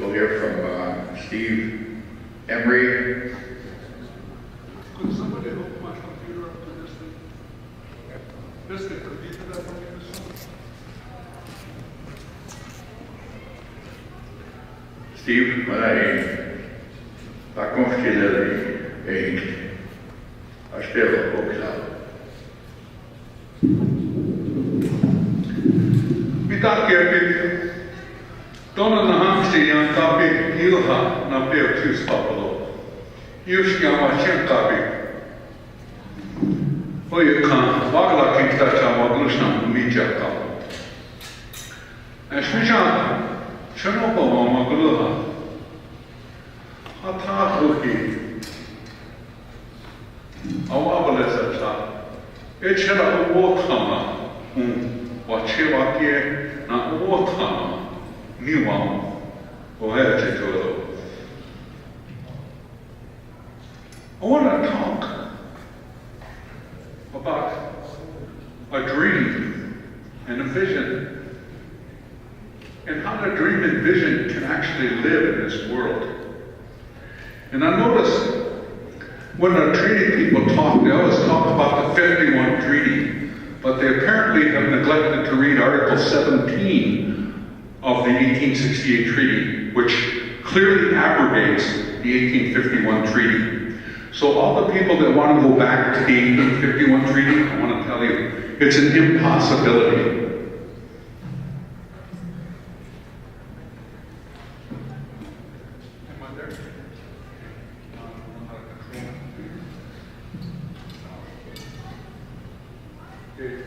We'll hear from Steve Emery. Could somebody hook my computer up to this thing? This thing, could you do that for me, Mr. Steve, la confidenza è a stella boxata. Pitääkin tuonne hanksiin kapi ilha na peutsyspapalo. Juski on sen kapi. Oikaan vaglakin tätä vaglusna mitjaka. Esmijan Chernobyl magluha. Atahuki. Awabalesa. Echela uotama. Wachewakie na uotama. Niwam. Ohertetolo. I want to talk about a dream and a vision, and how the dream and vision can actually live in this world. And I noticed when the treaty people talk, they always talk about the 51 Treaty, but they apparently have neglected to read Article 17 of the 1868 Treaty, which clearly abrogates the 1851 Treaty. So all the people that want to go back to the 1851 Treaty, I want to tell you, it's an impossibility. Am I there? Okay.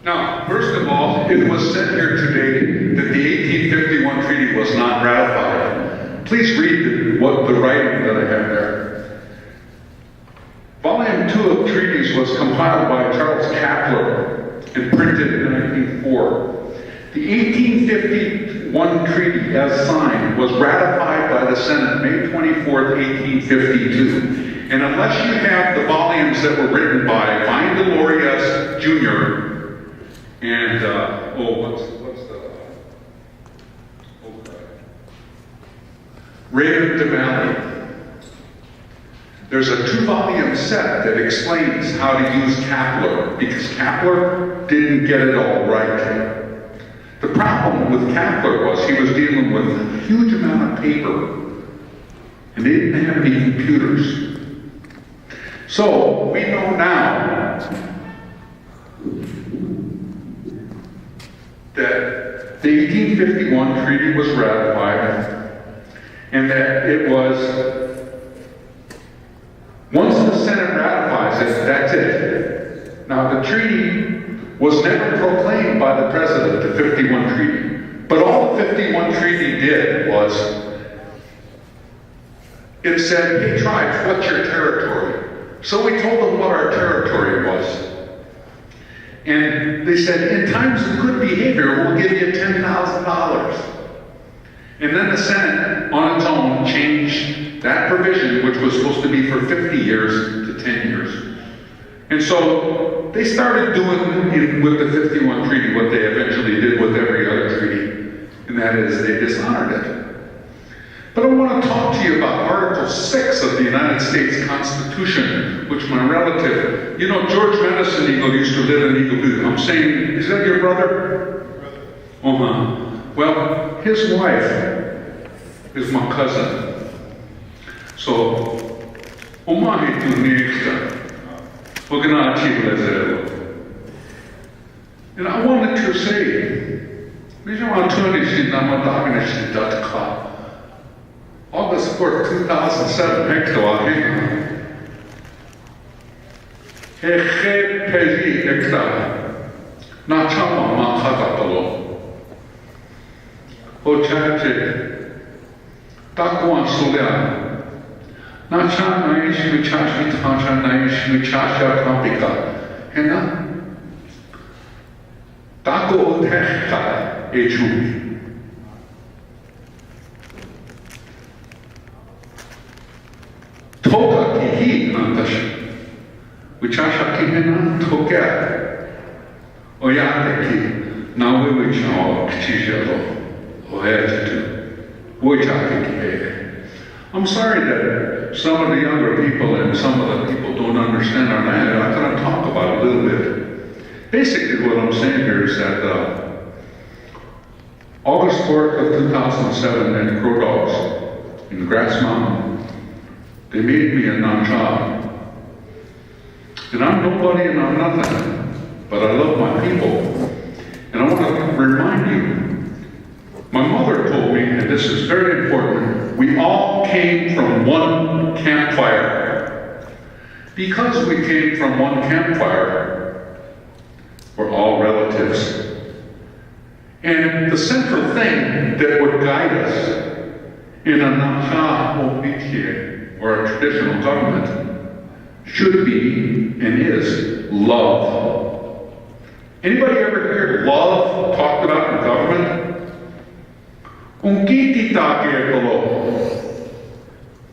Now, first of all, it was said here today that the 1851 Treaty was not ratified. Please read the writing that I have there. Volume 2 of Treaties was compiled by Charles Kapler and printed in 1904. The 1851 Treaty, as signed, was ratified by the Senate May 24th, 1852. And unless you have the volumes that were written by Vine Delorias Jr. and, Raymond DeMalley, there's a 2-volume set that explains how to use Kapler, because Kapler didn't get it all right. The problem with Kapler was he was dealing with a huge amount of paper, and they didn't have any computers. So we know now that the 1851 Treaty was ratified, and that it was, once the Senate ratifies it, that's it. Now, the treaty was never proclaimed by the President, the 51 Treaty. But all the 51 Treaty did was, it said, hey tribes, what's your territory? So we told them what our territory was. And they said, in times of good behavior, we'll give you $10,000. And then the Senate, on its own, changed that provision, which was supposed to be for 50 years to 10 years. And so they started doing with the 51 Treaty what they eventually did with every other treaty, and that is they dishonored it. But I want to talk to you about Article 6 of the United States Constitution, which my relative, you know, George Madison Eagle used to live in Eagle Butte. I'm saying, is that your brother? Uh-huh. Well, his wife is my cousin. So, Omahi tu nixta. We're going to achieve it. And I wanted to say, August 4th, 2007, hecto Heche Pezi hecta. Na chama ma khatapalo. Ochache. Takwan Sulia. Nacha Naish Michashi Tacha Naish Michasha Kampika. Hena Tako Tehta Echubi. Toka Kihi Nantash. Michasha Kihena Toka. Oyate Ki. Now we will know Kishalo. Ohertu. I'm sorry that some of the younger people and some of the people don't understand our land, and I'm going to talk about it a little bit. Basically, what I'm saying here is that August 4th of 2007 in Crow Dogs in Grass Mountain, they made me a non-job. And I'm nobody and I'm nothing, but I love my people. And I want to remind you, my mother told me, and this is very important, we all came from one campfire. Because we came from one campfire, we're all relatives. And the central thing that would guide us in a Naha or a traditional government should be and is love. Anybody ever hear love talked about in government?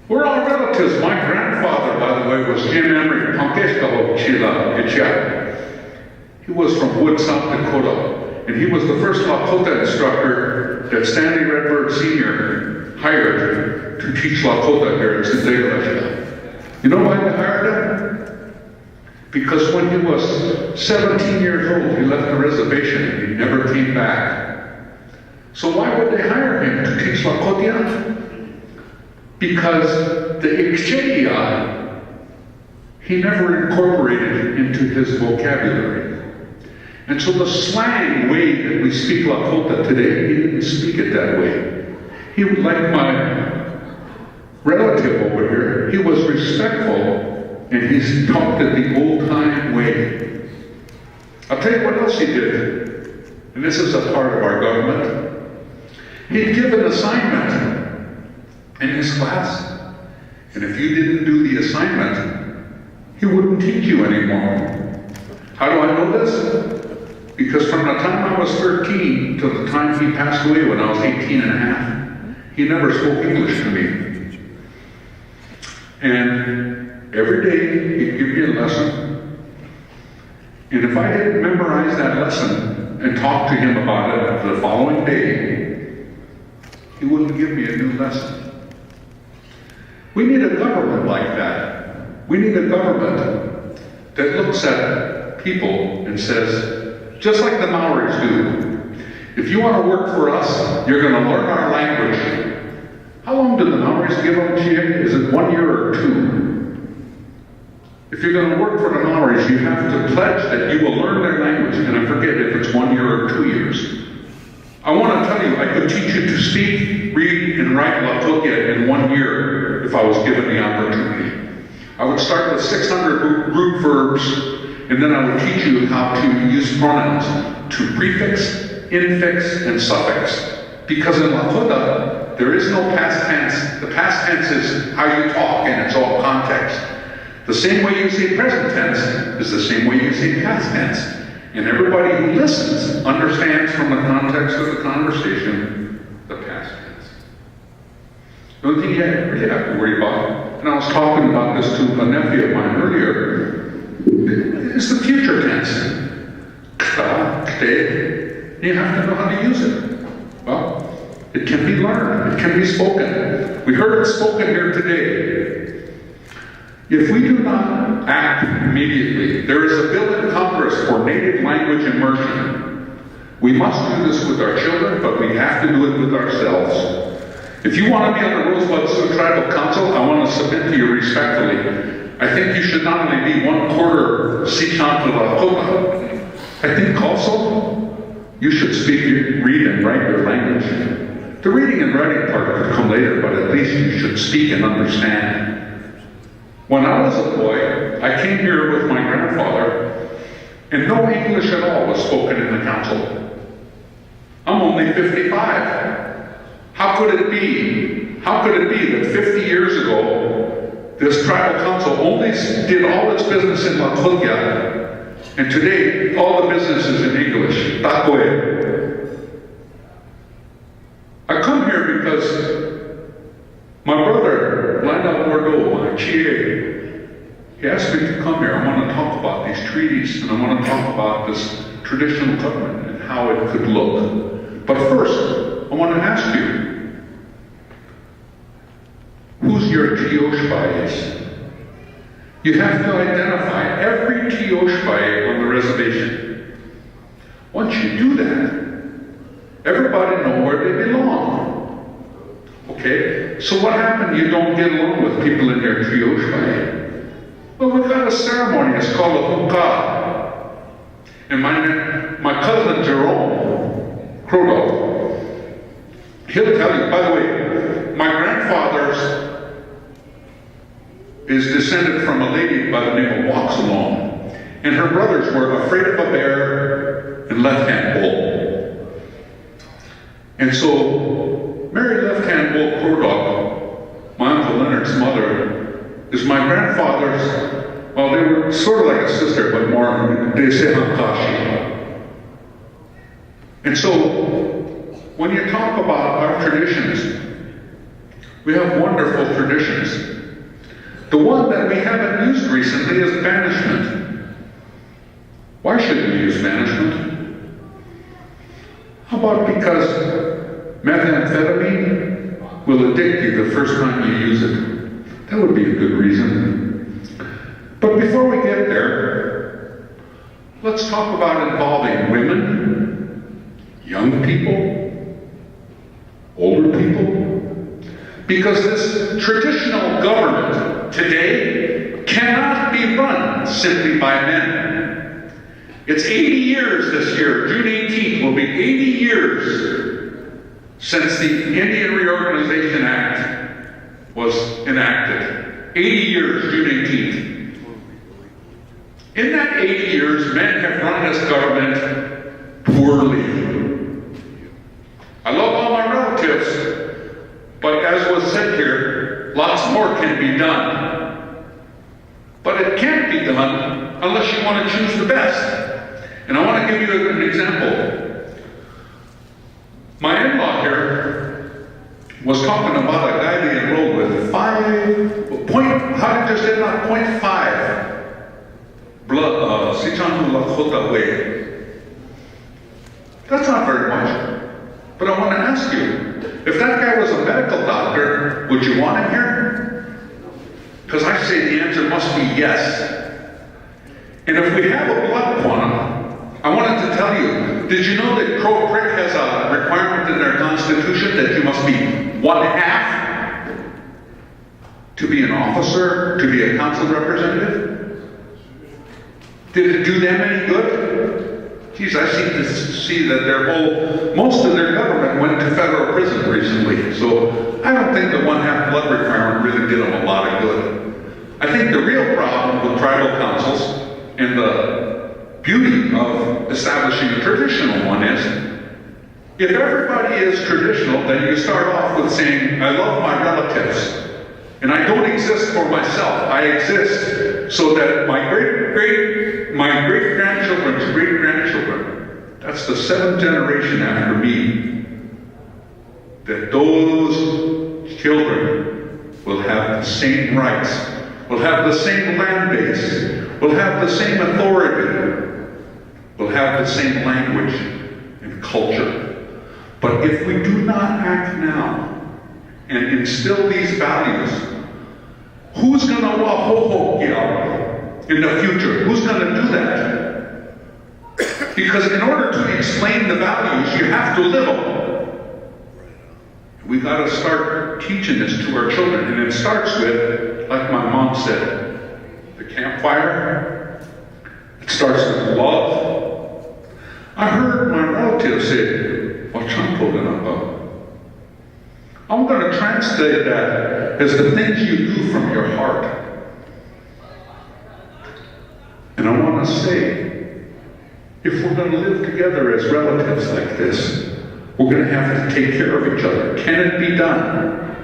We're all relatives. My grandfather, by the way, was Emery. He was from Wood, South Dakota, and he was the first Lakota instructor that Stanley Redbird Sr. hired to teach Lakota here in Sindela. You know why they hired him? Because when he was 17 years old, he left the reservation and he never came back. So why would they hire him to teach Lakota? Because the Ixchequia, he never incorporated into his vocabulary. And so the slang way that we speak Lakota today, he didn't speak it that way. He would, like my relative over here, he was respectful and he talked it the old-time way. I'll tell you what else he did, and this is a part of our government. He'd give an assignment in his class, and if you didn't do the assignment, he wouldn't teach you anymore. How do I know this? Because from the time I was 13 to the time he passed away when I was 18 and a half, he never spoke English to me. And every day he'd give me a lesson. And if I didn't memorize that lesson and talk to him about it the following day, he wouldn't give me a new lesson. We need a government like that. We need a government that looks at people and says, just like the Maoris do, if you want to work for us, you're going to learn our language. How long do the Maoris give them, Chick? Is it 1 year or 2? If you're going to work for the Maoris, you have to pledge that you will learn their language, and I forget if it's 1 year or 2 years. I want to tell you, I could teach you to speak, read, and write Lakota in 1 year if I was given the opportunity. I would start with 600 root verbs, and then I would teach you how to use pronouns to prefix, infix, and suffix. Because in Lakota, there is no past tense. The past tense is how you talk, and it's all context. The same way you say present tense is the same way you say past tense. And everybody who listens understands from the context of the conversation the past tense. The only thing you really have to worry about, and I was talking about this to a nephew of mine earlier, is the future tense. You have to know how to use it. Well, it can be learned. It can be spoken. We heard it spoken here today. If we do not act immediately, there is a bill in Congress for native language immersion. We must do this with our children, but we have to do it with ourselves. If you want to be on the Rosebud Sioux Tribal Council, I want to submit to you respectfully. I think you should not only be 1/4 Sican to Lakota, I think also you should speak, read, and write your language. The reading and writing part could come later, but at least you should speak and understand. When I was a boy, I came here with my grandfather, and no English at all was spoken in the council. I'm only 55. How could it be? How could it be that 50 years ago, this tribal council only did all its business in Lakota, and today all the business is in English? That way. I come here because my brother, Lionel Bordeaux, my GA, he asked me to come here. I want to talk about these treaties, and I want to talk about this traditional government and how it could look. But first, I want to ask you, your Tioshbai is. You have to identify every Tioshbai on the reservation. Once you do that, everybody knows where they belong. Okay? So what happened? You don't get along with people in your Tioshbai. Well, we've got a ceremony. It's called a hookah. And my cousin Jerome Crodo, he'll tell you, by the way, my grandfather's is descended from a lady by the name of Walks Alone. And her brothers were Afraid of a Bear and Left Hand Bull. And so, Mary Left Hand Bull Crodo, my Uncle Leonard's mother, is my grandfather's, well, they were sort of like a sister, but more, they say Hankashi. And so, when you talk about our traditions, we have wonderful traditions. The one that we haven't used recently is banishment. Why shouldn't we use banishment? How about because methamphetamine will addict you the first time you use it? That would be a good reason. But before we get there, let's talk about involving women, young people, older people. Because this traditional government today cannot be run simply by men. It's 80 years this year. June 18th will be 80 years since the Indian Reorganization Act was enacted. 80 years, June 18th. In that 80 years, men have run this government poorly. I love all my relatives. But as was said here, lots more can be done. But it can't be done unless you want to choose the best. And I want to give you an example. My in-law here was talking about a guy they enrolled with 0.5 blood, that's not very much. But I want to ask you, if that guy was a medical doctor, would you want him here? Because I say the answer must be yes. And if we have a blood quantum, I wanted to tell you, did you know that Crow Creek has a requirement in their constitution that you must be 1/2 to be an officer, to be a council representative? Did it do them any good? Geez, I seem to see that most of their government went to federal prison recently, so I don't think the 1/2 blood requirement really did them a lot of good. I think the real problem with tribal councils, and the beauty of establishing a traditional one is, if everybody is traditional, then you start off with saying, I love my relatives, and I don't exist for myself. I exist so that my great-grandchildren's great-grandchildren, that's the 7th generation after me, that those children will have the same rights, will have the same land base, will have the same authority, will have the same language and culture. But if we do not act now and instill these values, who's going to wahoho in the future? Who's going to do that? Because in order to explain the values, you have to live them. We got to start teaching this to our children. And it starts with, like my mom said, the campfire. It starts with love. I heard my relative say, I'm going to translate that as the things you do from your heart. And I want to say, if we're going to live together as relatives like this, we're going to have to take care of each other. Can it be done?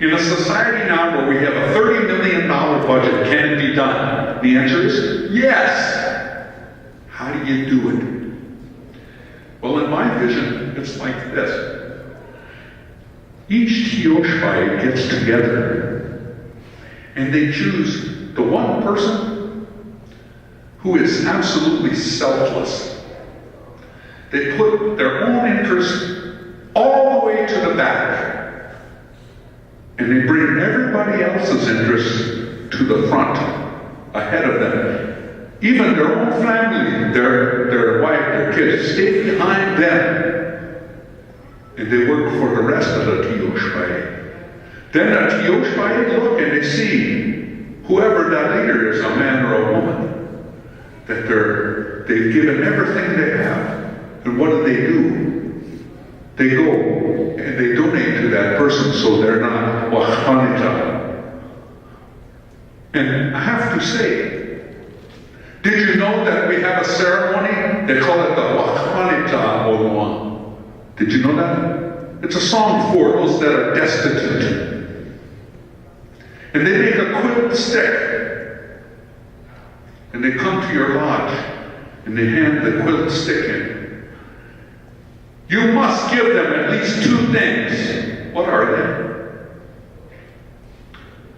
In a society now where we have a $30 million budget, can it be done? The answer is yes. How do you do it? Well, in my vision, it's like this. Each Tioshbai gets together and they choose the one person who is absolutely selfless. They put their own interests all the way to the back. And they bring everybody everybody else's interests to the front, ahead of them. Even their own family, their wife, their kids, stay behind them. And they work for the rest of the Tioshpai. Then the Tioshpai look and they see whoever that leader is, a man or a woman, that they've given everything they have. And what do? They go and they donate to that person so they're not wachmanita. And I have to say, did you know that we have a ceremony? They call it the wachmanita Oluwa. Did you know that? It's a song for those that are destitute. And they make a quilt stick. And they come to your lodge and they hand the quilt stick in. You must give them at least two things. What are they?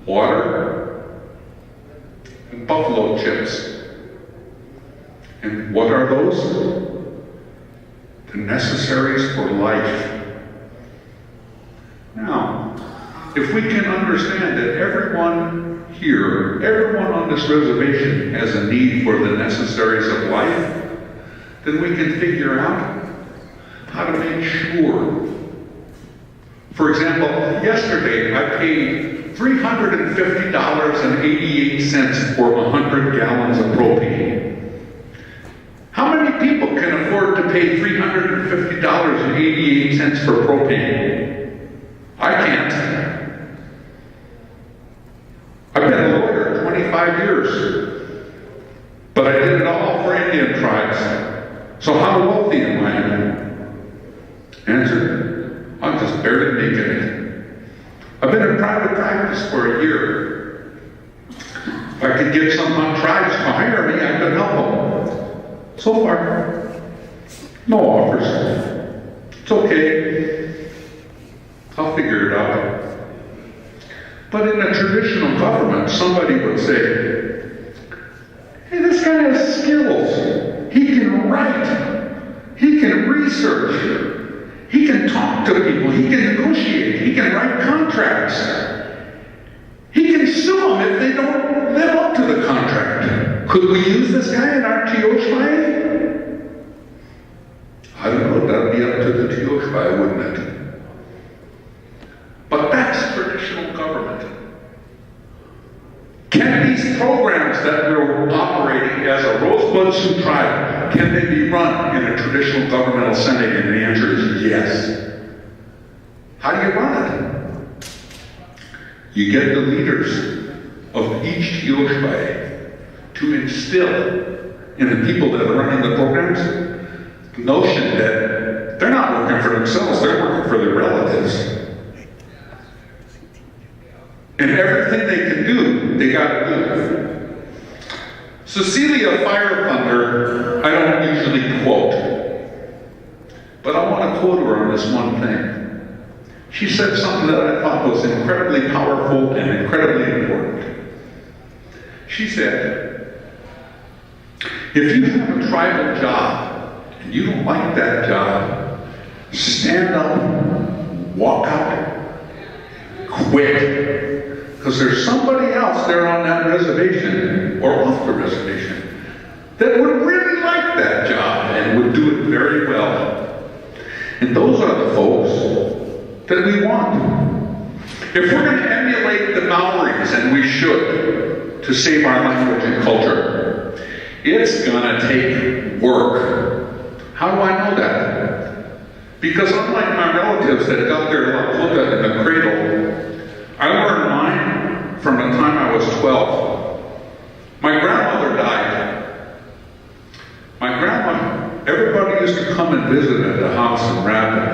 Water and buffalo chips. And what are those? The necessaries for life. Now, if we can understand that everyone here, everyone on this reservation has a need for the necessaries of life, then we can figure out how to make sure. For example, yesterday I paid $350.88 for 100 gallons of propane. How many people can afford to pay $350.88 for propane? I can't. I've been a lawyer 25 years, but I did it all for Indian tribes. So how wealthy am I? Answer, I'm just barely making it. I've been in private practice for a year. If I could get some tribes to hire me, I could help them. So far, no offers. It's okay. I'll figure it out. But in a traditional government, somebody would say, hey, this guy has skills. He can write. He can research. He can talk to people. He can negotiate. He can write contracts. He can sue them if they don't live up to the contract. Could we use this guy in our Tioshpai? I don't know. That'd be up to the Tioshpai, wouldn't it? But that's traditional government. Can these programs that we're operating as a Rosebud Sioux tribe, can they be run in a traditional governmental setting? And the answer is yes. How do you run it? You get the leaders of each Tioshpai to instill in the people that are running the programs the notion that they're not working for themselves, they're working for their relatives. And everything they can do, they got to do. Cecilia Fire Thunder, I don't usually quote, but I want to quote her on this one thing. She said something that I thought was incredibly powerful and incredibly important. She said, if you have a tribal job and you don't like that job, stand up, walk out, quit. Because there's somebody else there on that reservation, or off the reservation, that would really like that job and would do it very well. And those are the folks that we want. If we're going to emulate the Maoris, and we should, to save our language and culture, it's going to take work. How do I know that? Because unlike my relatives that got their lakota in the cradle, I learned mine from the time I was 12. My grandmother died. My grandma, everybody used to come and visit at the house in Rapid.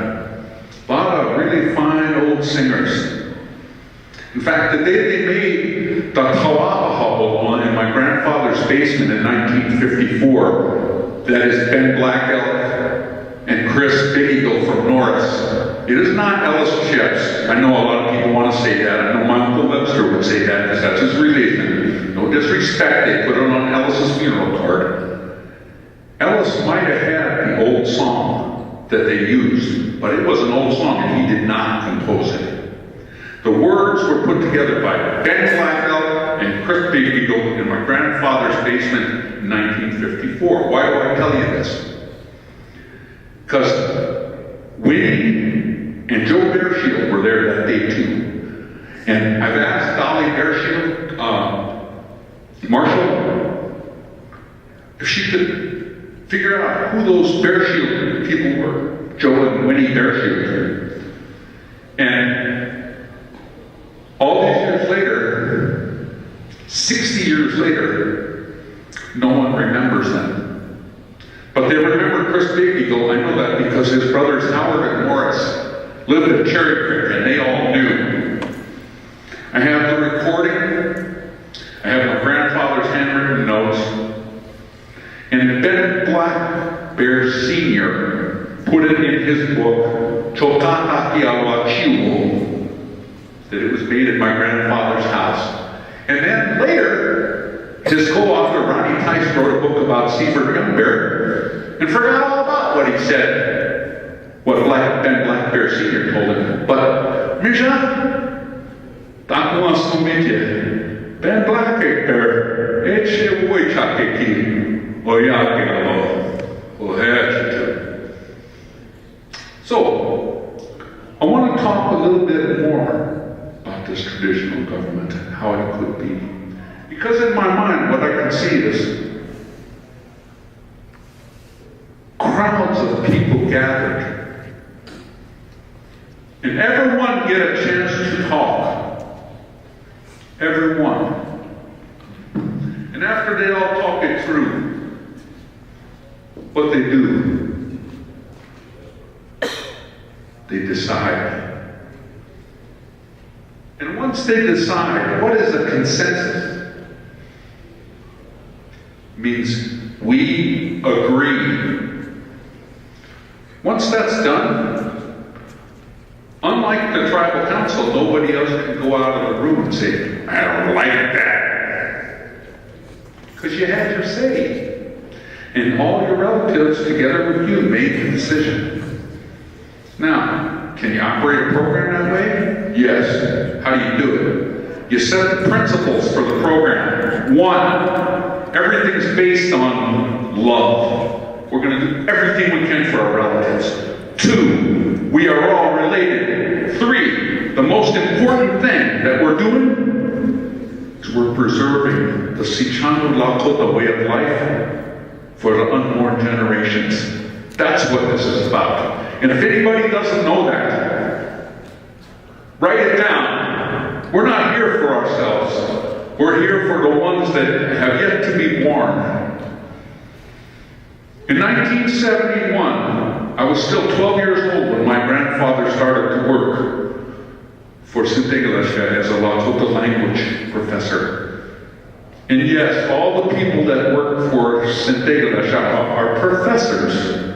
A lot of really fine old singers. In fact, the day they made the Kawaha in my grandfather's basement in 1954, that is Ben Black Elk and Chris Big Eagle from Norris. It is not Ellis Chips. I know a lot of people want to say that. I know my Uncle Webster would say that because that's his religion. No disrespect, they put it on Ellis's funeral card. Ellis might have had the old song that they used, but it was an old song and he did not compose it. The words were put together by Ben Blackwell and Chris Big Eagle in my grandfather's basement in 1954. Why do I tell you this? Because Winnie and Joe Bearshield were there that day too. And I've asked Dolly Bearshield, Marshall, if she could figure out who those Bearshield people were, Joe and Winnie Bearshield. And all these years later, 60 years later, no one remembers them. But they remember Chris Big Eagle. I know that because his brothers Howard and Morris lived at Cherry Creek, and they all knew. I have the recording. I have my grandfather's handwritten notes. And Ben Black Bear Sr. put it in his book, Chokata Iawachiwo, that it was made at my grandfather's house. And then later, his co-author Ronnie Tice wrote a book about Seabird Gumbear and forgot all about what he said, what Ben Black Bear Sr. told him. But, Misha, tak was komitie, Ben Black Bear, eche wojczakeki, ojakelo, ohechite. So, I want to talk a little bit more about this traditional government and how it could be. Because in my mind, what I can see is crowds of people gathered. And everyone get a chance to talk. Everyone. And after they all talk it through, what they do, they decide. And once they decide, what is a consensus? Means we agree. Once that's done, unlike the tribal council, nobody else can go out of the room and say, I don't like that. Because you had your say. And all your relatives together with you made the decision. Now, can you operate a program that way? Yes. How do you do it? You set the principles for the program. 1, everything's based on love. We're going to do everything we can for our relatives. 2, we are all related. 3, the most important thing that we're doing is we're preserving the Sichano Lakota way of life for the unborn generations. That's what this is about. And if anybody doesn't know that, write it down. We're not here for ourselves. We're here for the ones that have yet to be born. In 1971, I was still 12 years old when my grandfather started to work for Sintegalasha as a Lakota language professor. And yes, all the people that work for Sintegalasha are professors.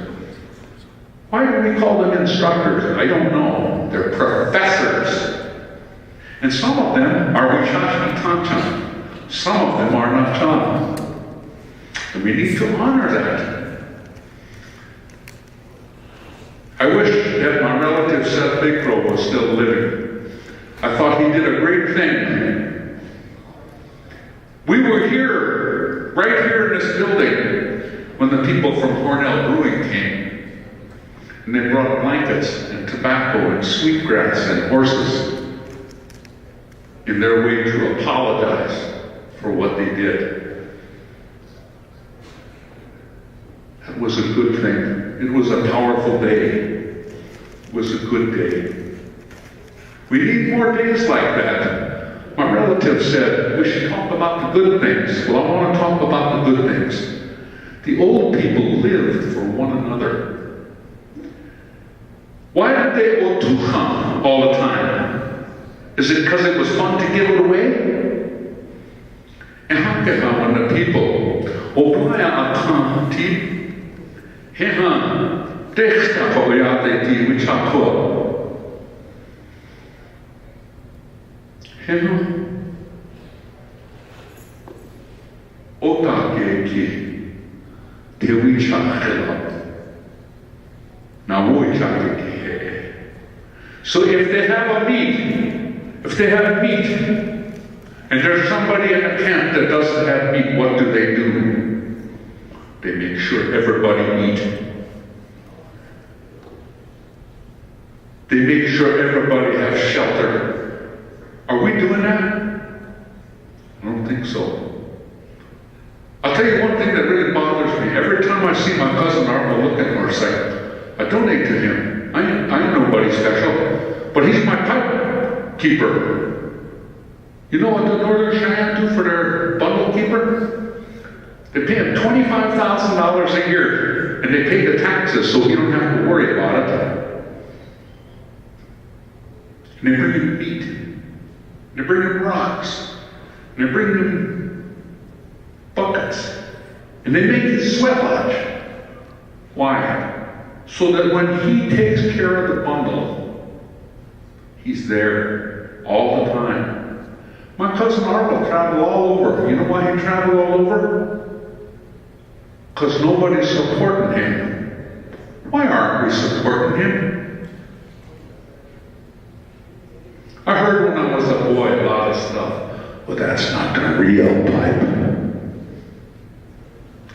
Why do we call them instructors? I don't know. They're professors. And some of them are Wichashi Tanchan. Some of them are Nachan. And we need to honor that. I wish that my relative Seth Bigcrow was still living. I thought he did a great thing. We were here, right here in this building, when the people from Cornell Brewing came. And they brought blankets and tobacco and sweetgrass and horses in their way to apologize for what they did. That was a good thing. It was a powerful day. It was a good day. We need more days like that. My relative said we should talk about the good things. Well, I want to talk about the good things. The old people lived for one another. Why did they otuha all the time? Is it because it was fun to give it away? And how can when the people oblaya akanti hehan dexta hoyate di wichako hehan otake ki te wichakela na wichake. So if they have a meeting If they have meat, and there's somebody in a camp that doesn't have meat, what do? They make sure everybody eats. They make sure everybody has shelter. Are we doing that? I don't think so. I'll tell you one thing that really bothers me. Every time I see my cousin Arnold look at him, or say, I donate to him. I ain't nobody special, but he's my pipe keeper. You know what the Northern Cheyenne do for their bundle keeper? They pay him $25,000 a year, and they pay the taxes so you don't have to worry about it. And they bring him meat. And they bring him rocks. And they bring him buckets. And they make his sweat lodge. Why? So that when he takes care of the bundle, he's there all the time. My cousin Arnold traveled all over. You know why he traveled all over? Because nobody's supporting him. Why aren't we supporting him? I heard when I was a boy a lot of stuff. Well, that's not the real pipe.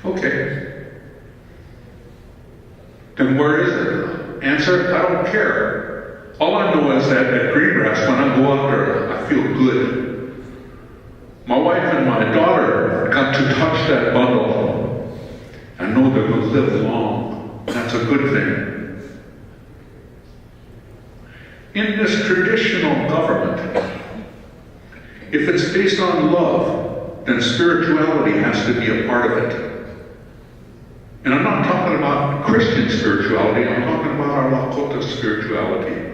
Okay. Then where is it? Answer, I don't care. All I know is that at Greengrass, when I go out there, I feel good. My wife and my daughter got to touch that bundle. I know they're going to live long. That's a good thing. In this traditional government, if it's based on love, then spirituality has to be a part of it. And I'm not talking about Christian spirituality, I'm talking about our Lakota spirituality.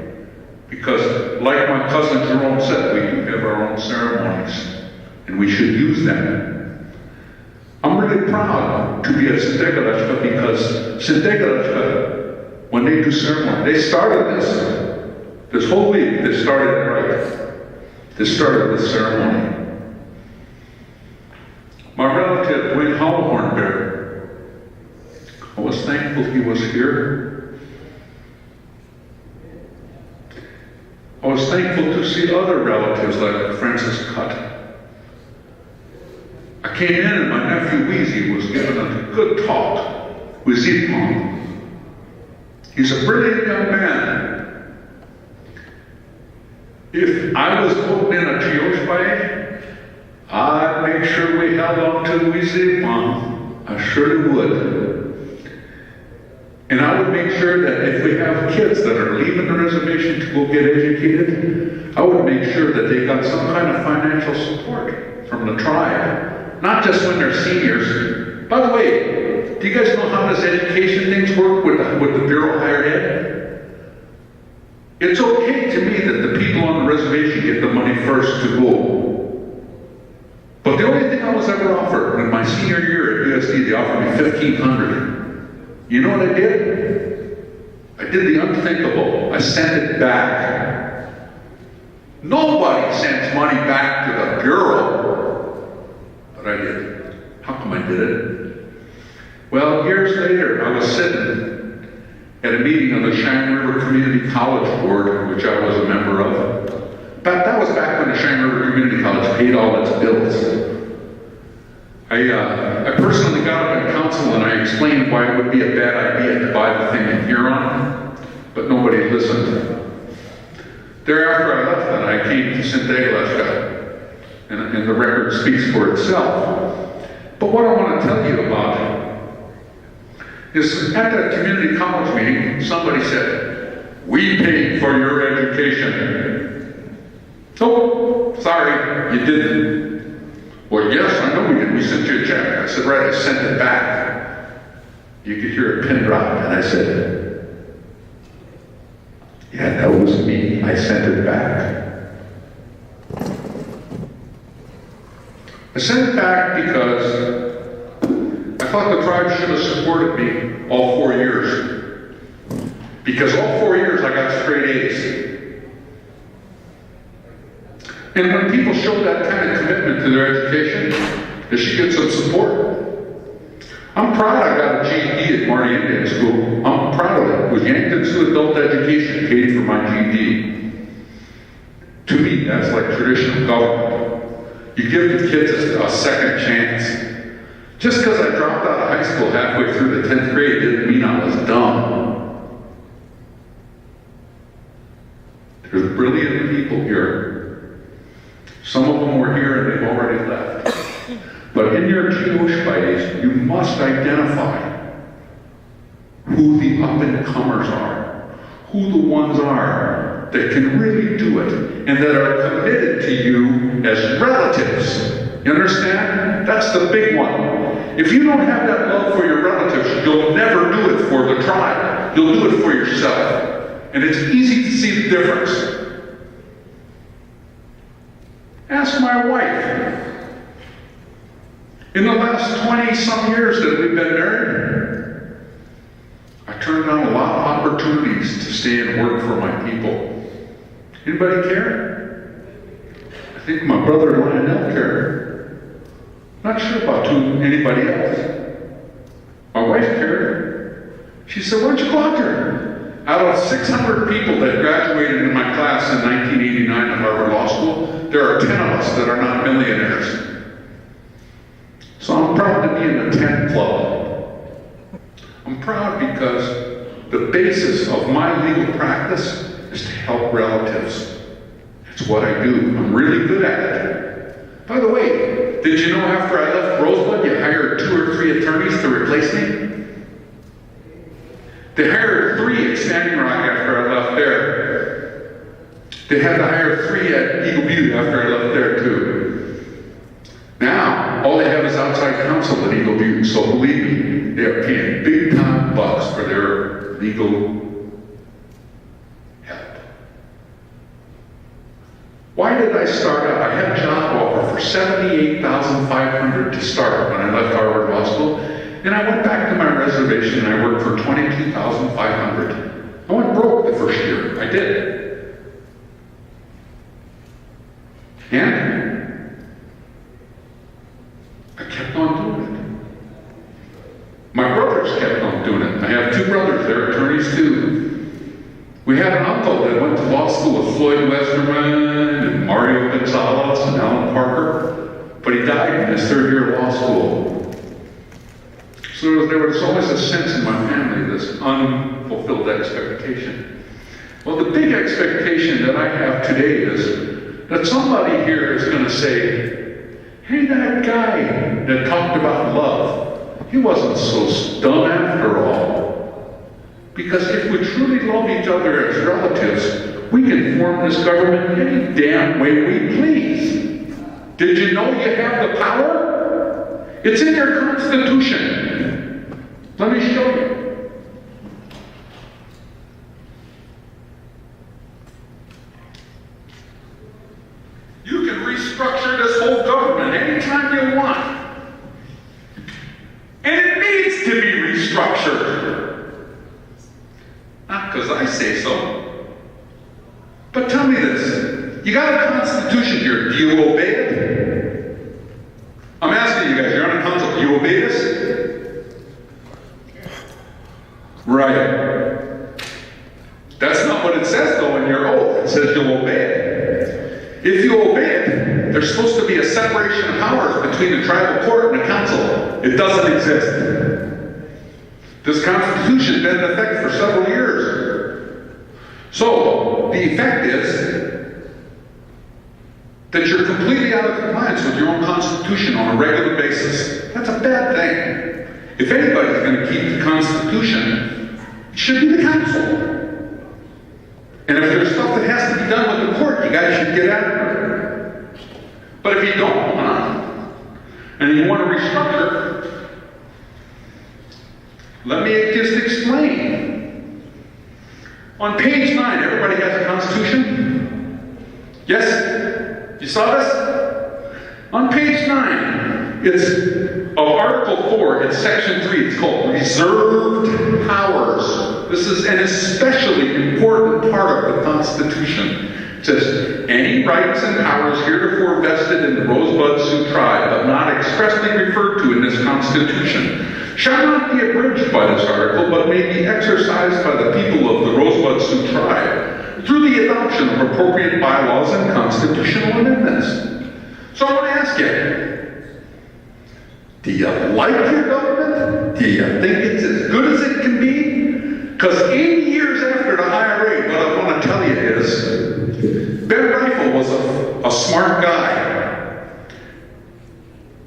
Because, like my cousin Jerome said, we do have our own ceremonies, and we should use them. I'm really proud to be at Sintegaleshka because Sintegaleshka, when they do ceremony, they started this whole week, they started right. They started with ceremony. My relative, Dwayne Hollowhorn Bear, I was thankful he was here. I was thankful to see other relatives like Francis Cutt. I came in and my nephew Weezy was giving a good talk with Zipong. He's a brilliant young man. If I was voting in a Chioshpai, I'd make sure we held on to Zipong. I surely would. And I would make sure that if we have kids that are leaving the reservation to go get educated, I would make sure that they got some kind of financial support from the tribe. Not just when they're seniors. By the way, do you guys know how this education things work with the Bureau of Higher Ed? It's okay to me that the people on the reservation get the money first to go. But the only thing I was ever offered in my senior year at USD, they offered me $1,500. You know what I did? I did the unthinkable. I sent it back. Nobody sends money back to the Bureau. But I did. How come I did it? Well, years later, I was sitting at a meeting of the Cheyenne River Community College Board, which I was a member of. But that was back when the Cheyenne River Community College paid all its bills. I personally got up in council and I explained why it would be a bad idea to buy the thing in Huron, but nobody listened. Thereafter I left and I came to Sintegaleshka, and the record speaks for itself. But what I want to tell you about is at that community college meeting, somebody said, "We paid for your education." "Oh, sorry, you didn't." "Well, yes, I know we did. We sent you a check." I said, "Right, I sent it back." You could hear a pin drop, and I said, "Yeah, that was me. I sent it back." I sent it back because I thought the tribe should have supported me all 4 years. Because all 4 years I got straight A's. And when people show that kind of commitment to their education, they should get some support. I'm proud I got a GED at Marty Indian School. I'm proud of it. With Yankton Sioux Adult Education paid for my GED. To me, that's like traditional government. You give the kids a second chance. Just because I dropped out of high school halfway through the 10th grade didn't mean I was dumb. There's brilliant people here. Some of them were here and they've already left. But in your Geospires, you must identify who the up-and-comers are, who the ones are that can really do it, and that are committed to you as relatives. You understand? That's the big one. If you don't have that love for your relatives, you'll never do it for the tribe. You'll do it for yourself. And it's easy to see the difference. Ask my wife. In the last 20-some years that we've been married, I turned down a lot of opportunities to stay and work for my people. Anybody care? I think my brother Lionel cared. Not sure about anybody else. My wife cared. She said, why don't you go out there? Out of 600 people that graduated in my class in 1989 at Harvard Law School, there are 10 of us that are not millionaires. So I'm proud to be in the 10 club. I'm proud because the basis of my legal practice is to help relatives. It's what I do. I'm really good at it. By the way, did you know after I left Rosebud, you hired 2 or 3 attorneys to replace me? They hired 3 at Standing Rock after I left there. They had to hire 3 at Eagle Butte after I left there too. Now, all they have is outside counsel at Eagle Butte, so believe me, they are paying big time bucks for their legal help. Why did I start out? I had a job offer for $78,500 to start when I left Harvard Law School, and I went back to my reservation and I worked for $22,500. I went broke the first year. I did. And I kept on doing it. My brothers kept on doing it. I have 2 brothers, they're attorneys too. We had an uncle that went to law school with Floyd Westerman and Mario Gonzalez and Alan Parker, but he died in his 3rd year of law school. So there was always a sense in my family, this unfulfilled expectation. Well, the big expectation that I have today is that somebody here is going to say, hey, that guy that talked about love, he wasn't so dumb after all. Because if we truly love each other as relatives, we can form this government any damn way we please. Did you know you have the power? It's in your Constitution. Let me show you. You can restructure this whole government anytime you want. And it needs to be restructured. Not because I say so. But tell me this. You got a constitution here. Do you obey it? I'm asking you guys, you're on a council. Do you obey this? Right. That's not what it says, though, in your oath. It says you'll obey it. If you obey it, there's supposed to be a separation of powers between the tribal court and the council. It doesn't exist. This Constitution has been in effect for several years. So, the effect is that you're completely out of compliance with your own Constitution on a regular basis. That's a bad thing. If anybody's going to keep the Constitution, it should be the council. And if there's stuff that has to be done with the court, you guys should get after it. But if you don't want, and you want to restructure, let me just explain. On page 9, everybody has a Constitution? Yes? You saw this? On page 9, it's of Article 4, it's Section 3, it's called Reserved Powers. This is an especially important part of the Constitution. It says, any rights and powers heretofore vested in the Rosebud Sioux tribe, but not expressly referred to in this Constitution, shall not be abridged by this article, but may be exercised by the people of the Rosebud Sioux tribe through the adoption of appropriate bylaws and constitutional amendments. So I want to ask you, do you like your government? Do you think it's as good as it can be? Because 80 years after the IRA, what I want to tell you is, Ben Rifle was a smart guy.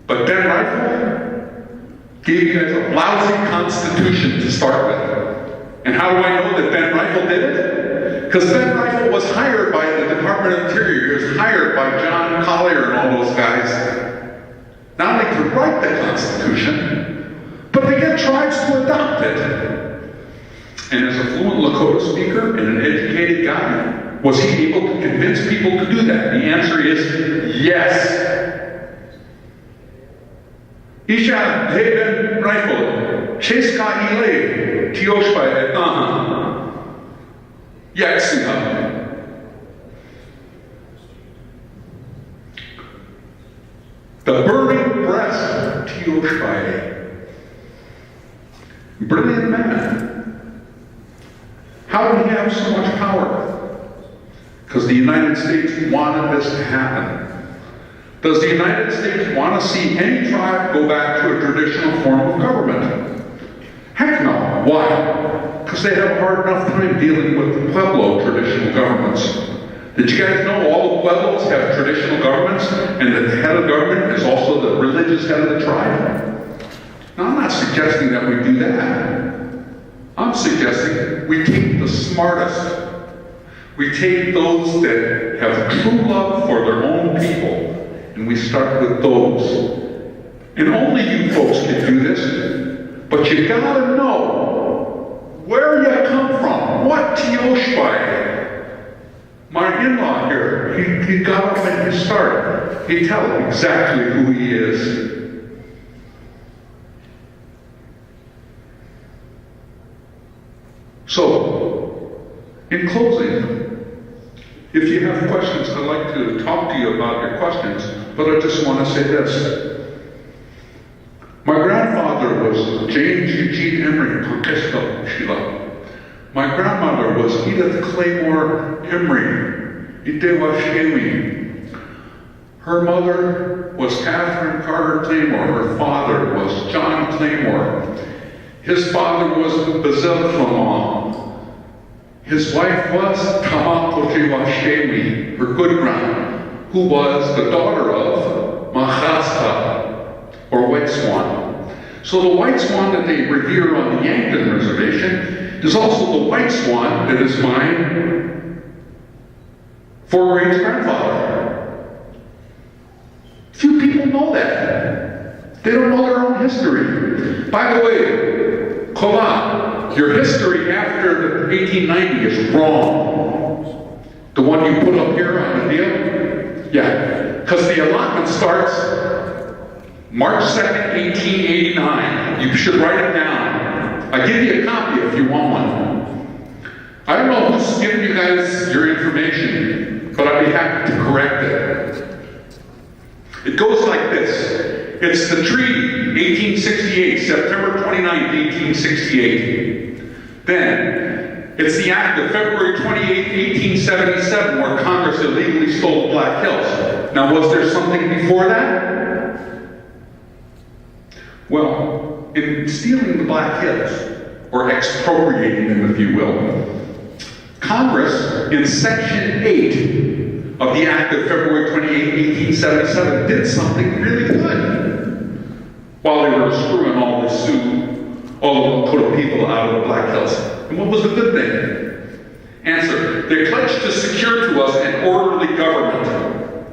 But Ben Rifle gave you guys a lousy constitution to start with. And how do I know that Ben Rifle did it? Because Ben Rifle was hired by the Department of Interior. He was hired by John Collier and all those guys, not only to write the Constitution, but to get tribes to adopt it. And as a fluent Lakota speaker and an educated guy, was he able to convince people to do that? The answer is yes. Isha Ben Rifle, Cheska Ile, Tioshpa Etaha, Yaksiha. The burning breast, Tioshpa. Brilliant man. How did he have so much power? Because the United States wanted this to happen. Does the United States want to see any tribe go back to a traditional form of government? Heck no. Why? Because they have a hard enough time dealing with the Pueblo traditional governments. Did you guys know all the Pueblos have traditional governments and that the head of government is also the religious head of the tribe? Now, I'm not suggesting that we do that. I'm suggesting we take the smartest. We take those that have true love for their own people, and we start with those. And only you folks can do this, but you gotta know where you come from, what Tioshpai. My in-law here, he got up at his start. He tells exactly who he is. So, in closing, if you have questions, I'd like to talk to you about your questions, but I just want to say this. My grandfather was James Eugene Emery Conquesto Sheila. My grandmother was Edith Claymore Emery, Idewa Shemi. Her mother was Catherine Carter Claymore. Her father was John Claymore. His father was Basil Clement. His wife was Tamakotewa Shemi, her good grand, who was the daughter of Mahasta, or White Swan. So the White Swan that they revere on the Yankton Reservation is also the White Swan that is my four-great-grandfather. Few people know that. They don't know their own history. By the way, Kola, your history after the 1890 is wrong. The one you put up here on the deal? Yeah. Because the allotment starts March 2nd, 1889. You should write it down. I give you a copy if you want one. I don't know who's giving you guys your information, but I'd be happy to correct it. It goes like this. It's the treaty, 1868, September 29th, 1868. Then, it's the act of February 28th, 1877, where Congress illegally stole the Black Hills. Now, was there something before that? Well, in stealing the Black Hills, or expropriating them, if you will, Congress, in Section 8 of the Act of February 28, 1877, did something really good. While they were screwing all the Lakota people out of the Black Hills. And what was the good thing? Answer, they pledged to secure to us an orderly government.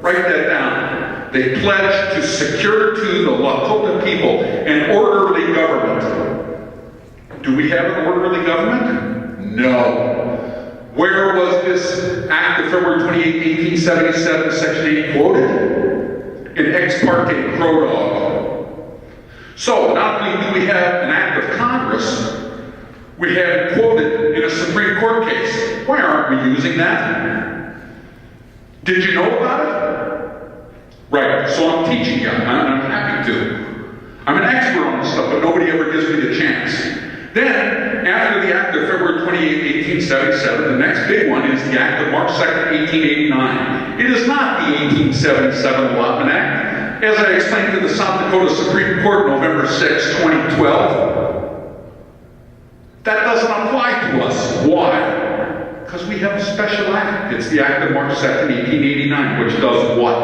Write that down. They pledged to secure to the Lakota people an orderly government. Do we have an orderly government? No. Where was this Act of February 28, 1877, Section 8 quoted? In Ex parte Crow Dog. So, not only do we have an act of Congress, we have it quoted in a Supreme Court case. Why aren't we using that? Did you know about it? Right, so I'm teaching you, and I'm happy to. I'm an expert on this stuff, but nobody ever gives me the chance. Then, after the Act of February 28, 1877, the next big one is the Act of March 2nd, 1889. It is not the 1877 Allotment Act. As I explained to the South Dakota Supreme Court November 6, 2012, that doesn't apply to us. Why? Because we have a special act. It's the Act of March 2nd, 1889, which does what?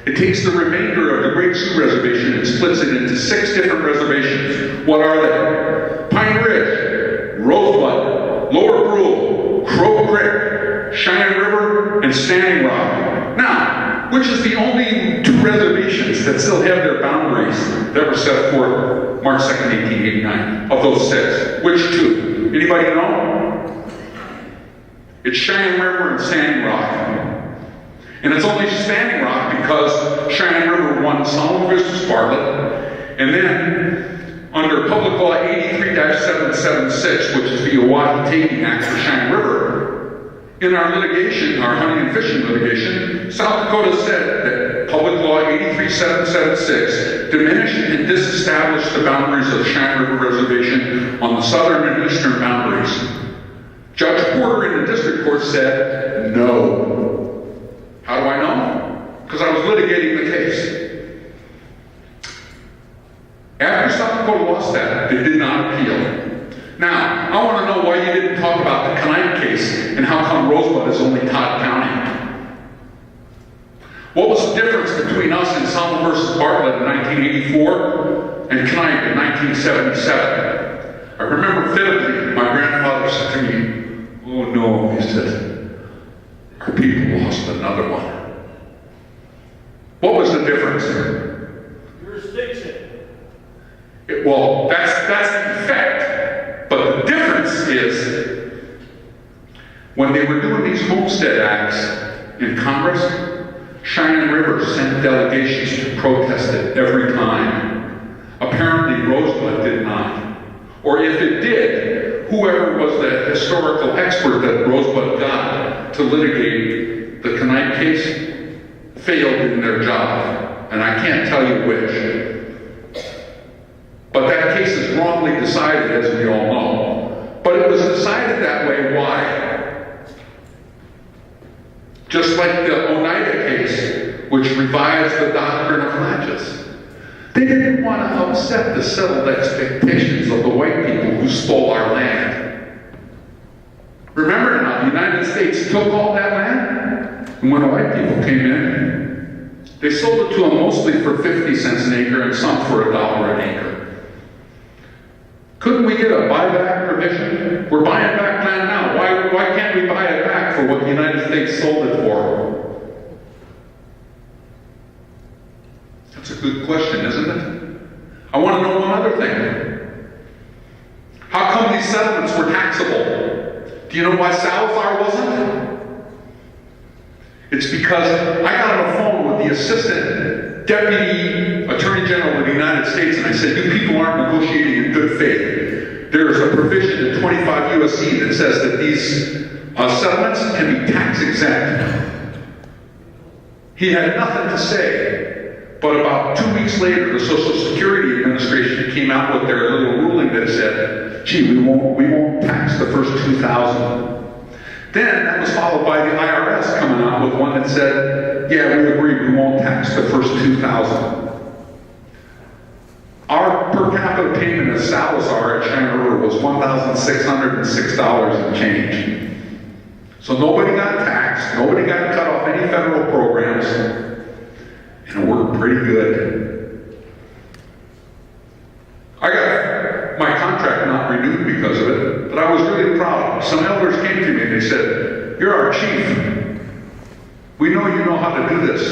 It takes the remainder of the Great Sioux Reservation and splits it into 6 different reservations. What are they? Pine Ridge, Rosebud, Lower Brule, Crow Creek, Cheyenne River, and Standing Rock. Now, which is the only 2 reservations that still have their boundaries that were set forth March 2nd, 1889, of those 6? Which 2? Anybody know? It's Cheyenne River and Standing Rock. And it's only Standing Rock because Cheyenne River won Solomon versus Bartlett, and then under Public Law 83-776, which is the Oahe Taking Act for Cheyenne River, in our litigation, our hunting and fishing litigation, South Dakota said that Public Law 83-776 diminished and disestablished the boundaries of Cheyenne River Reservation on the southern and eastern boundaries. Judge Porter in the district court said no. How do I know? Because I was litigating the case. After South Dakota lost that, they did not appeal. Now, I want to know why you didn't talk about the Conine case and how come Rosebud is only Todd County. What was the difference between us and Solomon versus Bartlett in 1984 and Conine in 1977? I remember vividly my grandfather said to me, "Oh no," he said, "our people lost another one." What was the difference? Jurisdiction. Well, that's the effect. But the difference is, when they were doing these homestead acts in Congress, Cheyenne River sent delegations to protest it every time. Apparently Rosebud did not. Or if it did, whoever was the historical expert that Rosebud got to litigate the Conine case failed in their job. And I can't tell you which. But that case is wrongly decided, as we all know. But it was decided that way, why? Just like the Oneida case, which revised the doctrine of latches. They didn't want to upset the settled expectations of the white people who stole our land. Remember now, the United States took all that land, and when the white people came in, they sold it to them mostly for 50 cents an acre and some for $1 an acre. Couldn't we get a buyback provision? We're buying back land now. Why can't we buy it back for what the United States sold it for? That's a good question, isn't it? I want to know one other thing. How come these settlements were taxable? Do you know why Salazar wasn't? It's because I got on the phone with the Assistant Deputy Attorney General of the United States, and I said, "You people aren't negotiating in good faith. There is a provision in 25 U.S.C. that says that these settlements can be tax exempt." He had nothing to say, but about 2 weeks later, the Social Security Administration came out with their little ruling that said, "Gee, we won't tax the first 2,000." Then that was followed by the IRS coming out with one that said, "Yeah, we agree, we won't tax the first 2,000." Our per capita payment at Salazar at Cheyenne River was $1,606 and change. So nobody got taxed, nobody got cut off any federal programs, and it worked pretty good. I got my contract not renewed because of it, but I was really proud. Some elders came to me and they said, "You're our chief. We know you know how to do this.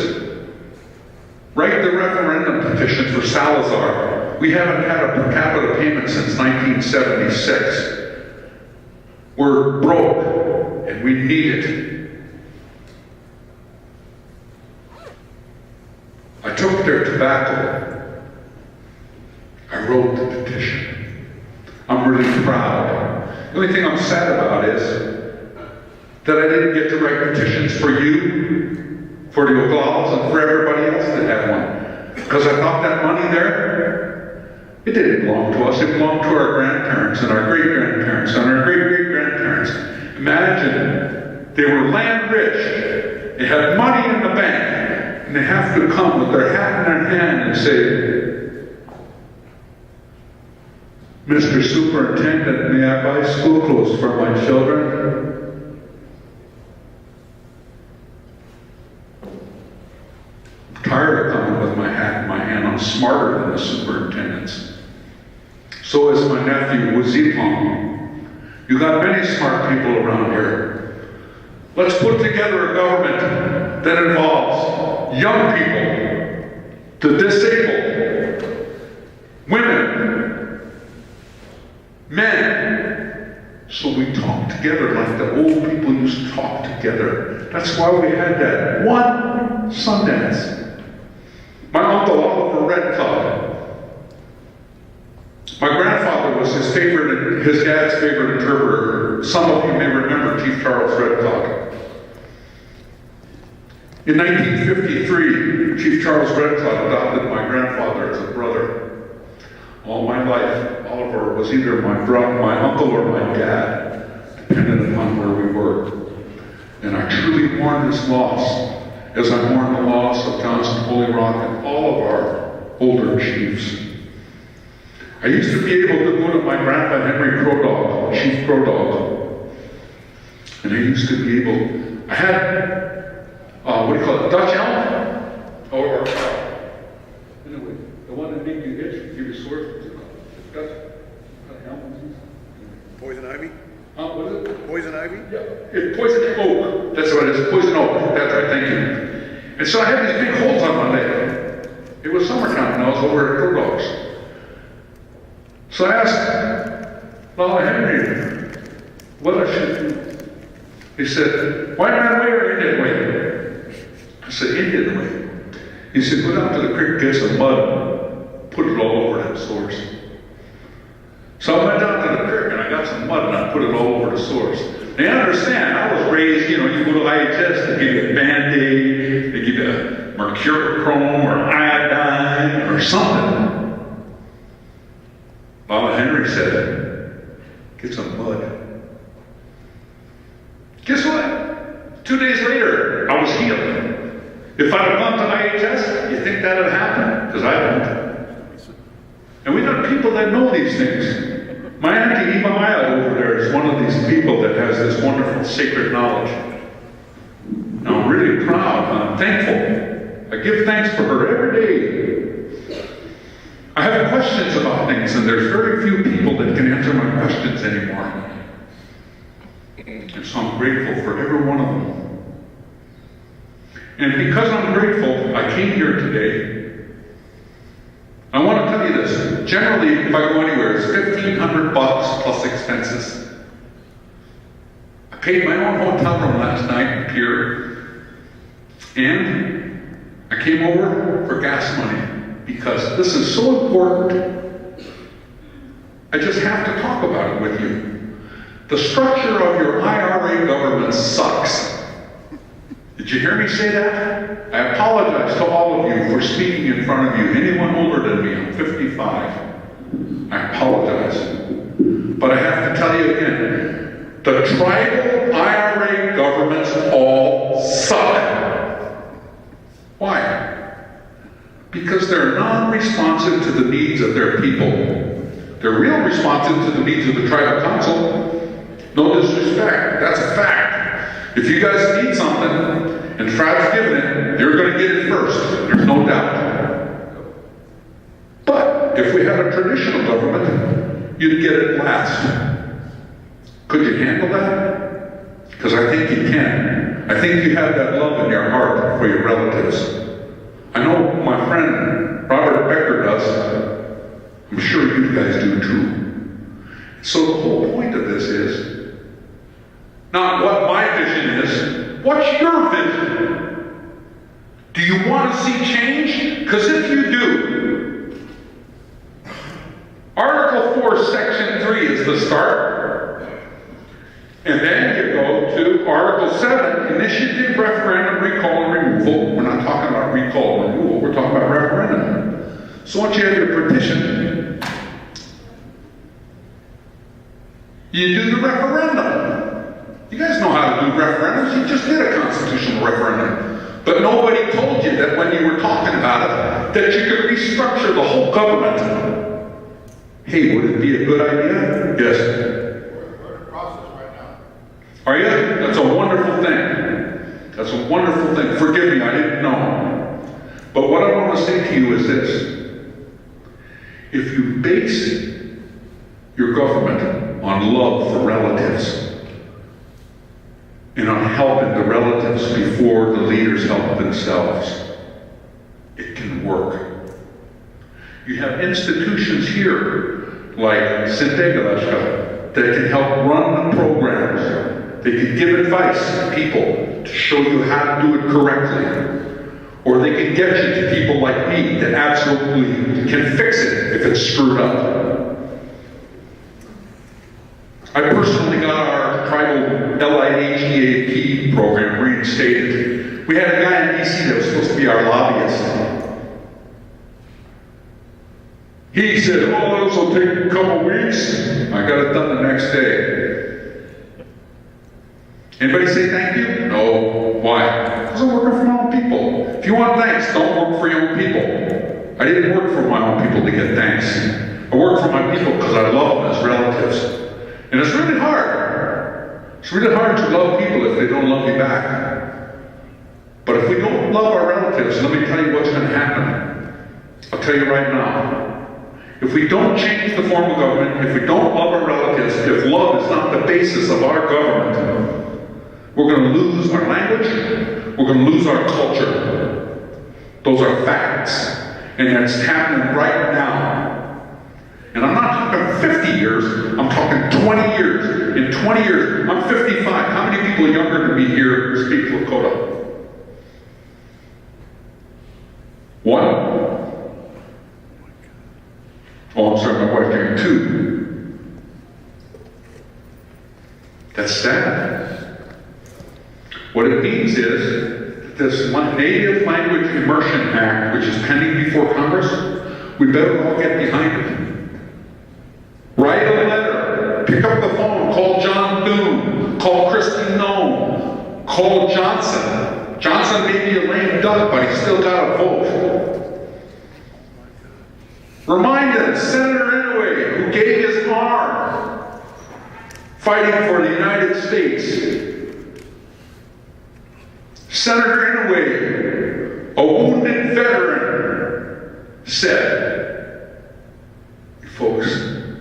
Write the referendum petition for Salazar. We haven't had a per capita payment since 1976. We're broke, and we need it." I took their tobacco. I wrote the petition. I'm really proud. The only thing I'm sad about is that I didn't get to write petitions for you, for the Oglalas, and for everybody else that had one. Because I thought that money there It didn't belong to us, it belonged to our grandparents and our great-grandparents and our great-great-grandparents. Imagine they were land rich, they had money in the bank, and they have to come with their hat in their hand and say, Mr. Superintendent, may I buy school clothes for my children? I'm tired of coming with my hat in my hand. I'm smarter than the superintendents. So is my nephew, Wazipong. You got many smart people around here. Let's put together a government that involves young people, the disabled, women, men. So we talk together like the old people used to talk together. That's why we had that one Sundance. My Uncle Oliver Redcliffe. My grandfather was his dad's favorite interpreter. Some of you may remember Chief Charles Redcliffe. In 1953, Chief Charles Redcliffe adopted my grandfather as a brother. All my life, Oliver was either my uncle or my dad, depending upon where we were. And I truly mourn this loss, as I mourn the loss of Johnson Holy Rock and all of our older chiefs. I used to be able to go to my grandpa Emery Chief Crow Dog, and I used to be able, I had, what do you call it, Dutch elm? Or anyway, the one that made you itch, give you sores, what's it called? Dutch elm? Poison ivy? What is it? Poison ivy? Yeah, poison oak. That's what it is, poison oak. That's right, thank you. And so I had these big holes on my leg. It was summertime and I was over at Crow Dogs. So I asked Lala Henry what I should do. He said, white man way or Indian way? I said, Indian way. He said, go down to the creek, get some mud, put it all over that sores. So I went down to the creek and I got some mud and I put it all over the sores. Now you understand, I was raised, you go to IHS, they give you a Band-Aid, they give you a mercurochrome or iodine or something. Lala Henry said, get some mud. Guess what? 2 days later, I was healed. If I'd have gone to IHS, you think that would happen? Because I don't. And we got people that know these things. My Auntie Eva Maya over there is one of these people that has this wonderful sacred knowledge. And I'm really proud, I'm thankful. I give thanks for her every day. I have questions about things, and there's very few people that can answer my questions anymore. And so I'm grateful for every one of them. And because I'm grateful, I came here today. I want to tell you this. Generally, if I go anywhere, it's $1,500 plus expenses. I paid my own hotel room last night in Pier. And I came over for gas money because this is so important. I just have to talk about it with you. The structure of your IRA government sucks. Did you hear me say that? I apologize to all of you for speaking in front of you. Anyone older than me, I'm 55. I apologize. But I have to tell you again, the tribal IRA governments all suck. Why? Because they're non-responsive to the needs of their people. They're real responsive to the needs of the tribal council. No disrespect, that's a fact. If you guys need something, and the tribe's giving it, you're going to get it first. There's no doubt. But if we had a traditional government, you'd get it last. Could you handle that? Because I think you can. I think you have that love in your heart for your relatives. I know my friend Robert Becker does. I'm sure you guys do too. So the whole point of this is not what my vision is, what's your vision? Do you want to see change? Because if you do, Article 4, Section 3 is the start. And then you go to Article 7, Initiative, Referendum, Recall, and Removal. We're not talking about recall and removal, we're talking about referendum. So once you have your petition, You do the referendum. You guys know how to do referendums. You just did a constitutional referendum. But nobody told you that when you were talking about it, that you could restructure the whole government. Hey, would it be a good idea? Yes. We're in the process right now. Are you? That's a wonderful thing. That's a wonderful thing. Forgive me, I didn't know. But what I want to say to you is this. If you base your government on love for relatives and on helping the relatives before the leaders help themselves, it can work. You have institutions here like Sintegaleshka that can help run the programs. They can give advice to people to show you how to do it correctly. Or they can get you to people like me that absolutely can fix it if it's screwed up. I personally got our tribal LIHEAP program reinstated. We had a guy in DC that was supposed to be our lobbyist. He said, oh, this will take a couple weeks. I got it done the next day. Anybody say thank you? No. Why? Because I'm working for my own people. If you want thanks, don't work for your own people. I didn't work for my own people to get thanks. I work for my people because I love them as relatives. And it's really hard. It's really hard to love people if they don't love you back. But if we don't love our relatives, let me tell you what's going to happen. I'll tell you right now. If we don't change the form of government, if we don't love our relatives, if love is not the basis of our government, we're going to lose our language, we're going to lose our culture. Those are facts. And it's happening right now. And I'm not talking 50 years, I'm talking 20 years. In 20 years, I'm 55. How many people younger than me here speak Lakota? One? Oh, I'm sorry, my wife gave me 2. That's sad. What it means is, this Native Language Immersion Act, which is pending before Congress, we better all get behind it. Write a letter, pick up the phone, call John Doon, call Christy Nome, call Johnson. Johnson may be a lame duck, but he's still got a vote. Remind him, Senator Inouye, who gave his arm fighting for the United States. Senator Inouye, a wounded veteran, said, folks,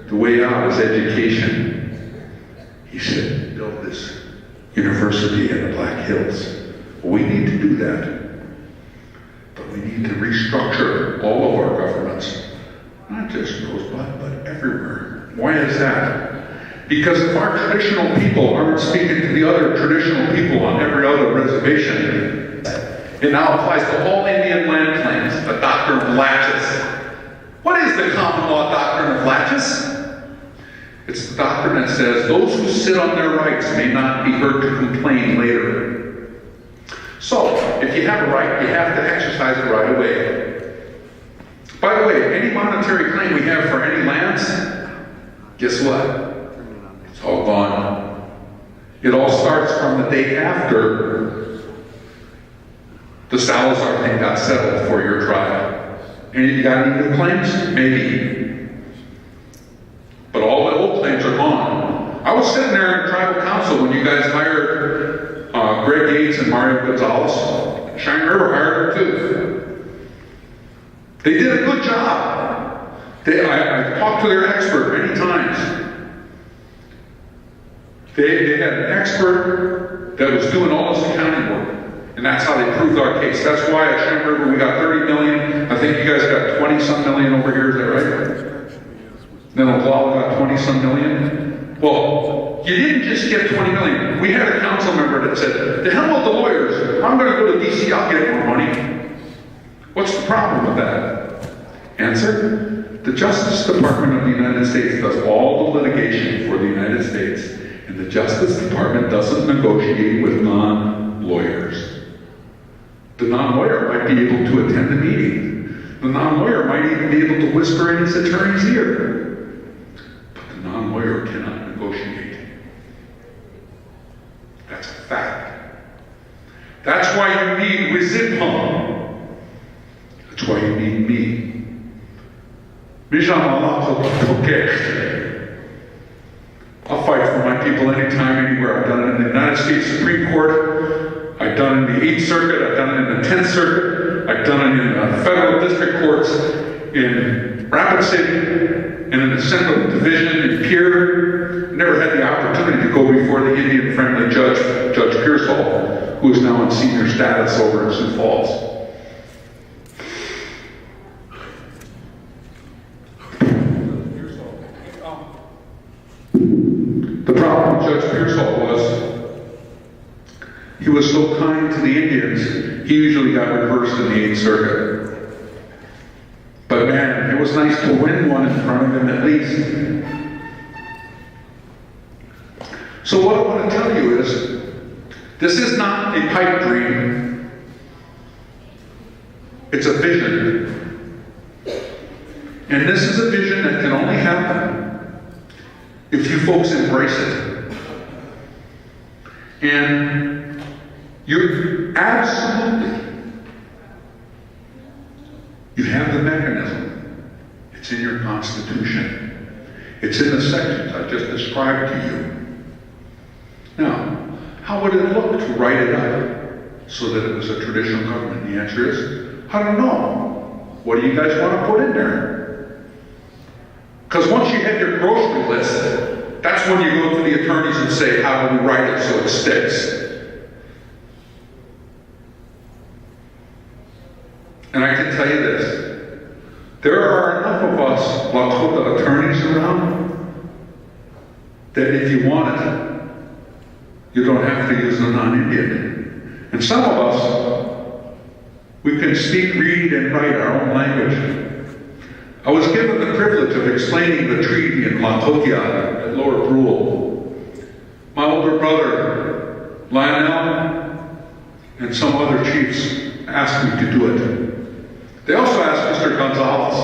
the way out is education. He said, build this university in the Black Hills. Well, we need to do that. But we need to restructure all of our governments. Not just Rosebud, but everywhere. Why is that? Because if our traditional people aren't speaking to the other traditional people on every other reservation, it now applies to all Indian land claims, the doctrine of laches. What is the common law doctrine of laches? It's the doctrine that says those who sit on their rights may not be heard to complain later. So, if you have a right, you have to exercise it right away. By the way, any monetary claim we have for any lands, guess what? It's all gone. It all starts from the day after the Salazar thing got settled for your tribe. And you got any new claims? Maybe. But all the old claims are gone. I was sitting there in tribal council when you guys hired Greg Yates and Mario Gonzalez. Cheyenne River hired them too. They did a good job. I talked to their expert many times. They had an expert that was doing all this accounting work. And that's how they proved our case. That's why at Cheyenne River we got 30 million. I think you guys got 20-some million over here, is that right? Then Oglala got 20-some million. Well, you didn't just get 20 million. We had a council member that said, the hell with the lawyers. I'm going to go to DC, I'll get more money. What's the problem with that? Answer, the Justice Department of the United States does all the litigation for the United States, and the Justice Department doesn't negotiate with non-lawyers. The non-lawyer might be able to attend the meeting. The non-lawyer might even be able to whisper in his attorney's ear. But the non-lawyer cannot negotiate. tongue. That's why you need me. I'll fight for my people anytime, anywhere. I've done it in the United States Supreme Court. I've done it in the 8th Circuit. I've done it in the 10th Circuit. I've done it in the federal district courts in Rapid City and in the Central Division in Pierre. Never had the opportunity to go before the Indian-friendly judge, Judge Pearsall, who is now in senior status over in Sioux Falls. The problem with Judge Pearsall was he was so kind to the Indians, he usually got reversed in the 8th Circuit. But man, it was nice to win one in front of him at least. So what I want to tell you is, this is not a pipe dream. It's a vision. And this is a vision that can only happen if you folks embrace it. And you're absolutely, you have the mechanism. It's in your Constitution. It's in the sections I just described to you. Now, how would it look to write it up so that it was a traditional government? The answer is, I don't know. What do you guys want to put in there? Because once you have your grocery list, that's when you go to the attorneys and say, how do we write it so it sticks? And I can tell you this, there are enough of us Lakota attorneys around that if you want it, you don't have to use a non-Indian. And some of us, we can speak, read, and write our own language. I was given the privilege of explaining the treaty in Lakota at Lower Brule. My older brother, Lionel, and some other chiefs asked me to do it. They also asked Mr. Gonzalez.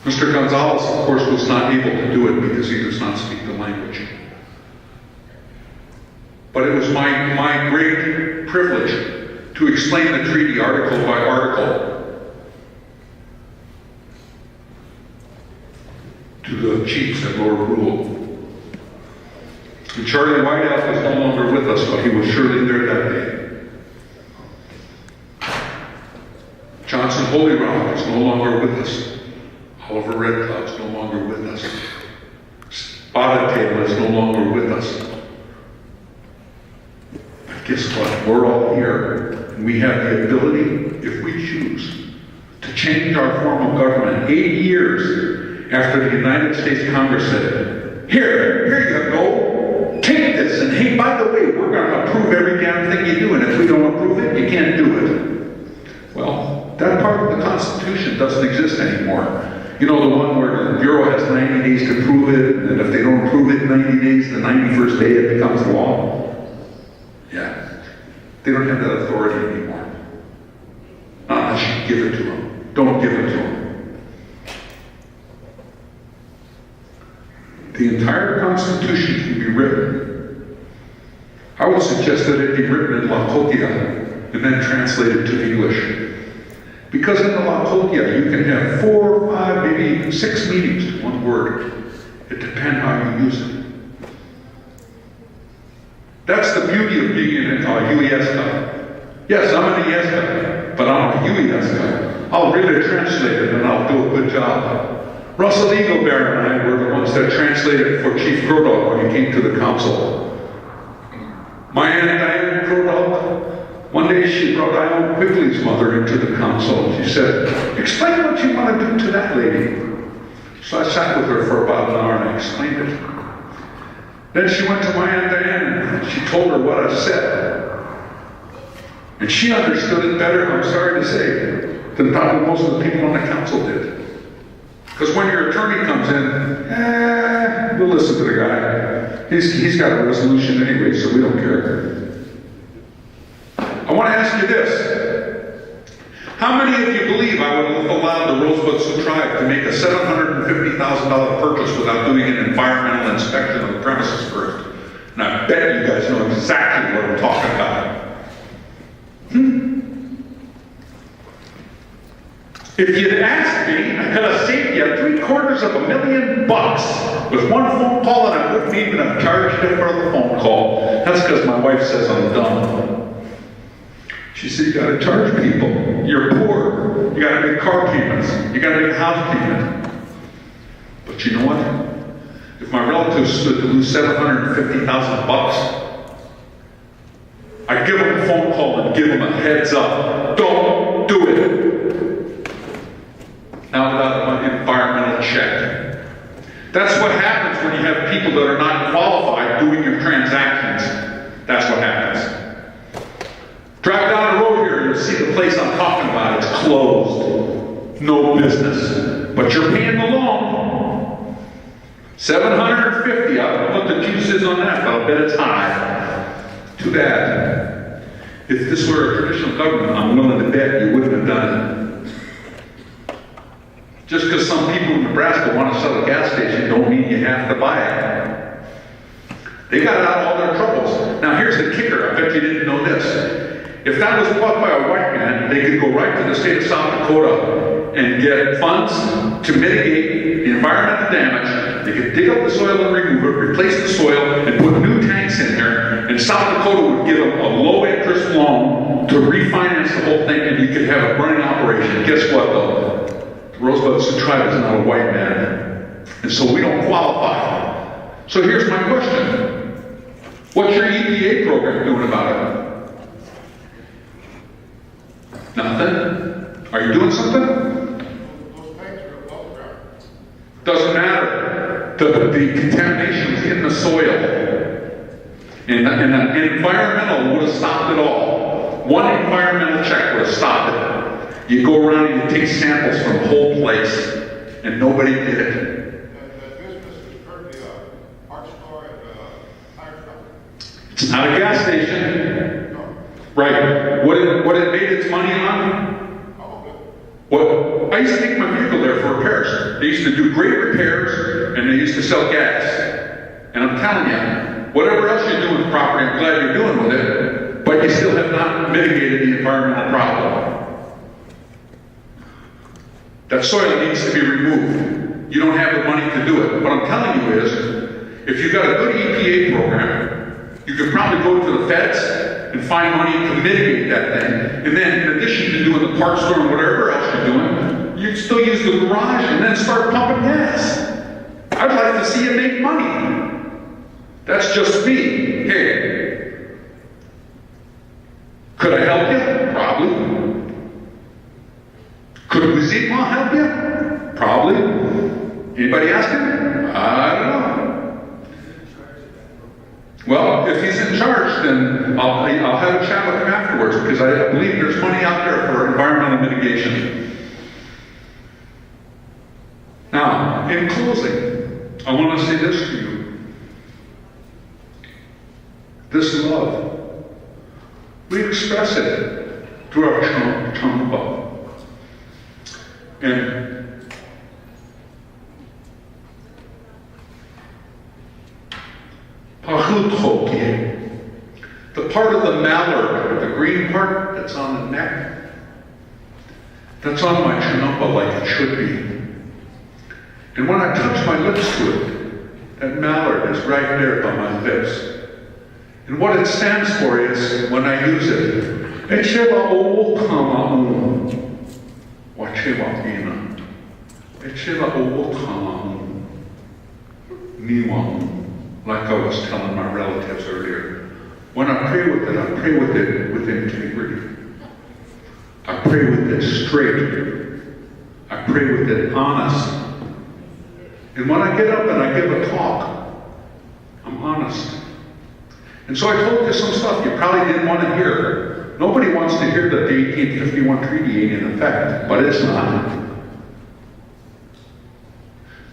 Mr. Gonzalez, of course, was not able to do it because he does not speak the language. But it was my great privilege to explain the treaty article by article to the chiefs at Lower Brule. And Charlie Whiteout is no longer with us, but he was surely there that day. Johnson Holy Rock is no longer with us. Oliver Red Cloud is no longer with us. Spotted Tail is no longer with us. Guess what? We're all here. And we have the ability, if we choose, to change our form of government 8 years after the United States Congress said, here you go, take this, and hey, by the way, we're going to approve every damn thing you do, and if we don't approve it, you can't do it. Well, that part of the Constitution doesn't exist anymore. You know, the one where the Bureau has 90 days to prove it, and if they don't approve it in 90 days, the 91st day it becomes law. Yeah, they don't have that authority anymore. Not unless you give it to them. Don't give it to them. The entire Constitution can be written. I would suggest that it be written in Lakota and then translated to English. Because in the Lakota, you can have 4, 5, maybe even 6 meanings to one word. It depends how you use it. That's the beauty of being a UES guy. Yes, I'm an ES guy, but I'm a UES guy. I'll read it, translate it, and I'll do a good job. Russell Eaglebear and I were the ones that translated for Chief Crodog when he came to the council. My Aunt Diane Crodog, one day she brought Ione Quigley's mother into the council. She said, explain what you want to do to that lady. So I sat with her for about an hour and I explained it. Then she went to my Aunt Diane and she told her what I said. And she understood it better, I'm sorry to say, than probably most of the people on the council did. Because when your attorney comes in, we'll listen to the guy. He's got a resolution anyway, so we don't care. I want to ask you this. How many of you believe I would have allowed the Rosebud Sioux tribe to make a $750,000 purchase without doing an environmental inspection of the premises first? And I bet you guys know exactly what I'm talking about. If you'd asked me, I could have saved you $750,000 with one phone call, and I wouldn't even have charged you for the phone call. That's because my wife says I'm dumb. She said, you gotta charge people. You're poor. You gotta make car payments. You gotta make house payment. But you know what? If my relatives stood to lose $750,000, I'd give them a phone call and give them a heads up. Don't do it. Now about an environmental check. That's what happens when you have people that are not qualified doing your transactions. That's what happens. Drive down the road here, you'll see the place I'm talking about. It's closed. No business. But you're paying the loan. $750. I don't know what the juice is on that, but I'll bet it's high. Too bad. If this were a traditional government, I'm willing to bet you wouldn't have done it. Just because some people in Nebraska want to sell a gas station don't mean you have to buy it. They got out of all their troubles. Now here's the kicker. I bet you didn't know this. If that was bought by a white man, they could go right to the state of South Dakota and get funds to mitigate the environmental damage. They could dig up the soil and remove it, replace the soil, and put new tanks in there, and South Dakota would give them a low-interest loan to refinance the whole thing, and you could have a running operation. Guess what, though? The Rosebud Sioux tribe is not a white man, and so we don't qualify. So here's my question. What's your EPA program doing about it? Nothing? Are you doing something? Those tanks are above ground. Doesn't matter. The contamination is in the soil. And an environmental would have stopped it all. One environmental check would have stopped it. You go around and you take samples from the whole place, and nobody did it. That business is currently a parts store and a tire shop. It's not a gas station. No. Right. What it made its money on? What? I used to take my vehicle there for repairs. They used to do great repairs, and they used to sell gas. And I'm telling you, whatever else you do with the property, I'm glad you're doing with it, but you still have not mitigated the environmental problem. That soil needs to be removed. You don't have the money to do it. What I'm telling you is, if you've got a good EPA program, you could probably go to the feds and find money to mitigate that thing. And then, in addition to doing the parts store and whatever else you're doing, you'd still use the garage and then start pumping gas. I'd like to see you make money. That's just me. Hey, could I help you? Probably. Could Wizima help you? Probably. Anybody asking? I don't know. Well, if he's in charge, then I'll have a chat with him afterwards, because I believe there's money out there for environmental mitigation. Now, in closing, I want to say this to you. This love, we express it through our chamba. And the part of the mallard, the green part that's on the neck, that's on my chinumpa like it should be. And when I touch my lips to it, that mallard is right there by my lips. And what it stands for is, when I use it, Echeva o kama Wachewa ina. Echeva o kama niwa. Like I was telling my relatives earlier. When I pray with it, I pray with it with integrity. I pray with it straight. I pray with it honest. And when I get up and I give a talk, I'm honest. And so I told you some stuff you probably didn't want to hear. Nobody wants to hear that the 1851 treaty ain't in effect, but it's not.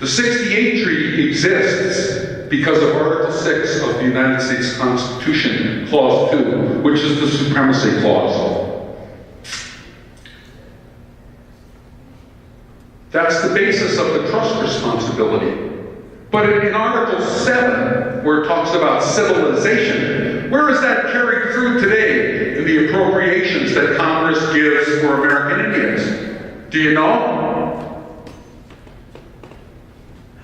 The 68 treaty exists because of Article 6 of the United States Constitution, Clause 2, which is the Supremacy Clause. That's the basis of the trust responsibility. But in Article 7, where it talks about civilization, where is that carried through today in the appropriations that Congress gives for American Indians? Do you know?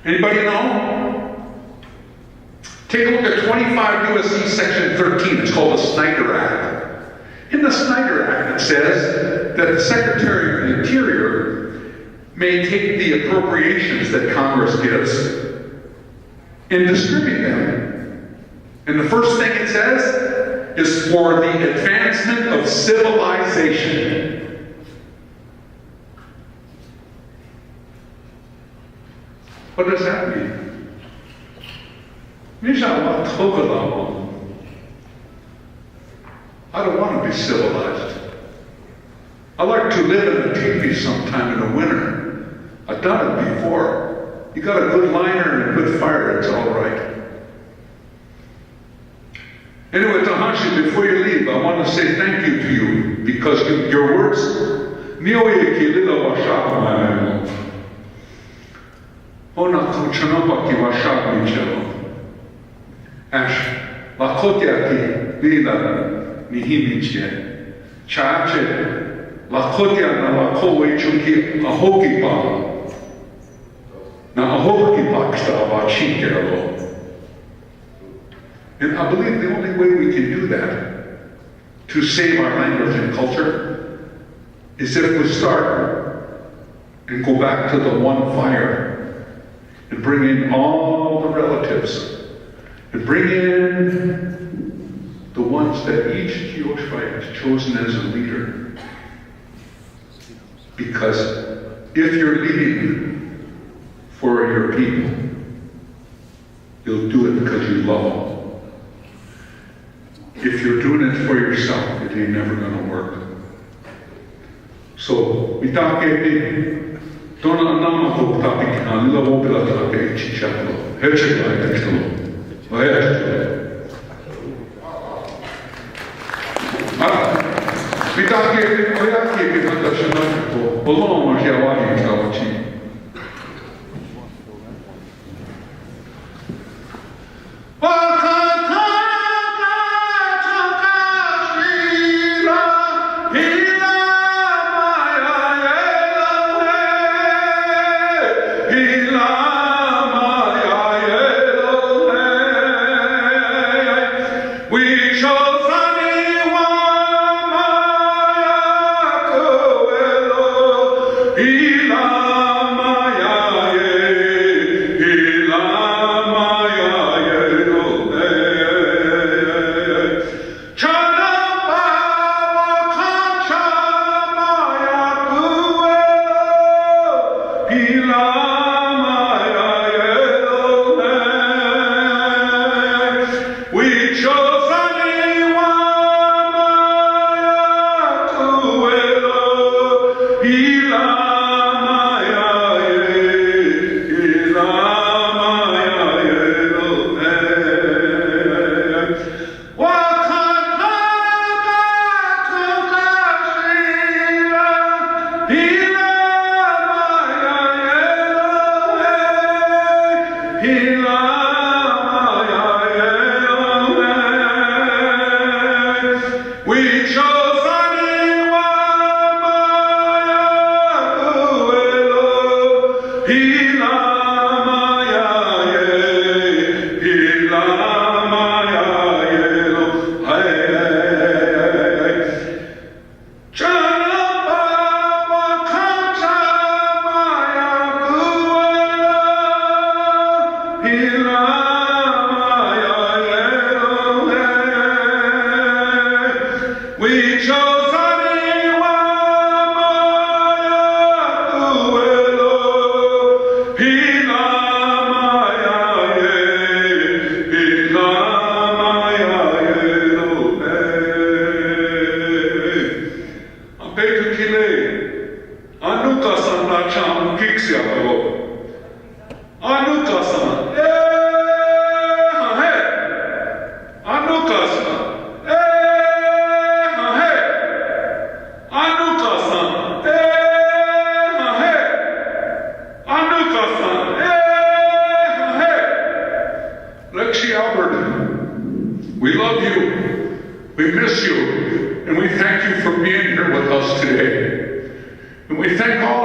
Anybody know? Take a look at 25 U.S.C. Section 13. It's called the Snyder Act. In the Snyder Act, it says that the Secretary of the Interior may take the appropriations that Congress gives and distribute them. And the first thing it says is for the advancement of civilization. What does that mean? I don't want to be civilized. I like to live in a teepee sometime in the winter. I've done it before. You got a good liner and a good fire, it's all right. Anyway, Tahashi, before you leave, I want to say thank you to you because your words, Ash, lakotia ki lila nihimiche, chache, lakotia na lakowe chunki ahoki pa, na ahoki pa ksta avachikero. And I believe the only way we can do that to save our language and culture is if we start and go back to the one fire and bring in all the relatives. And bring in the ones that each Kyoshbai has chosen as a leader. Because if you're leading for your people, you'll do it because you love them. If you're doing it for yourself, it ain't never going to work. So, mitake dona nama hoptapi na lila wopila tape chichaplo. Hechekla tekstolo. Mitake oyaki ki mandashana boloma hiawani kawachi. We love you. We miss you. And we thank you for being here with us today. And we thank all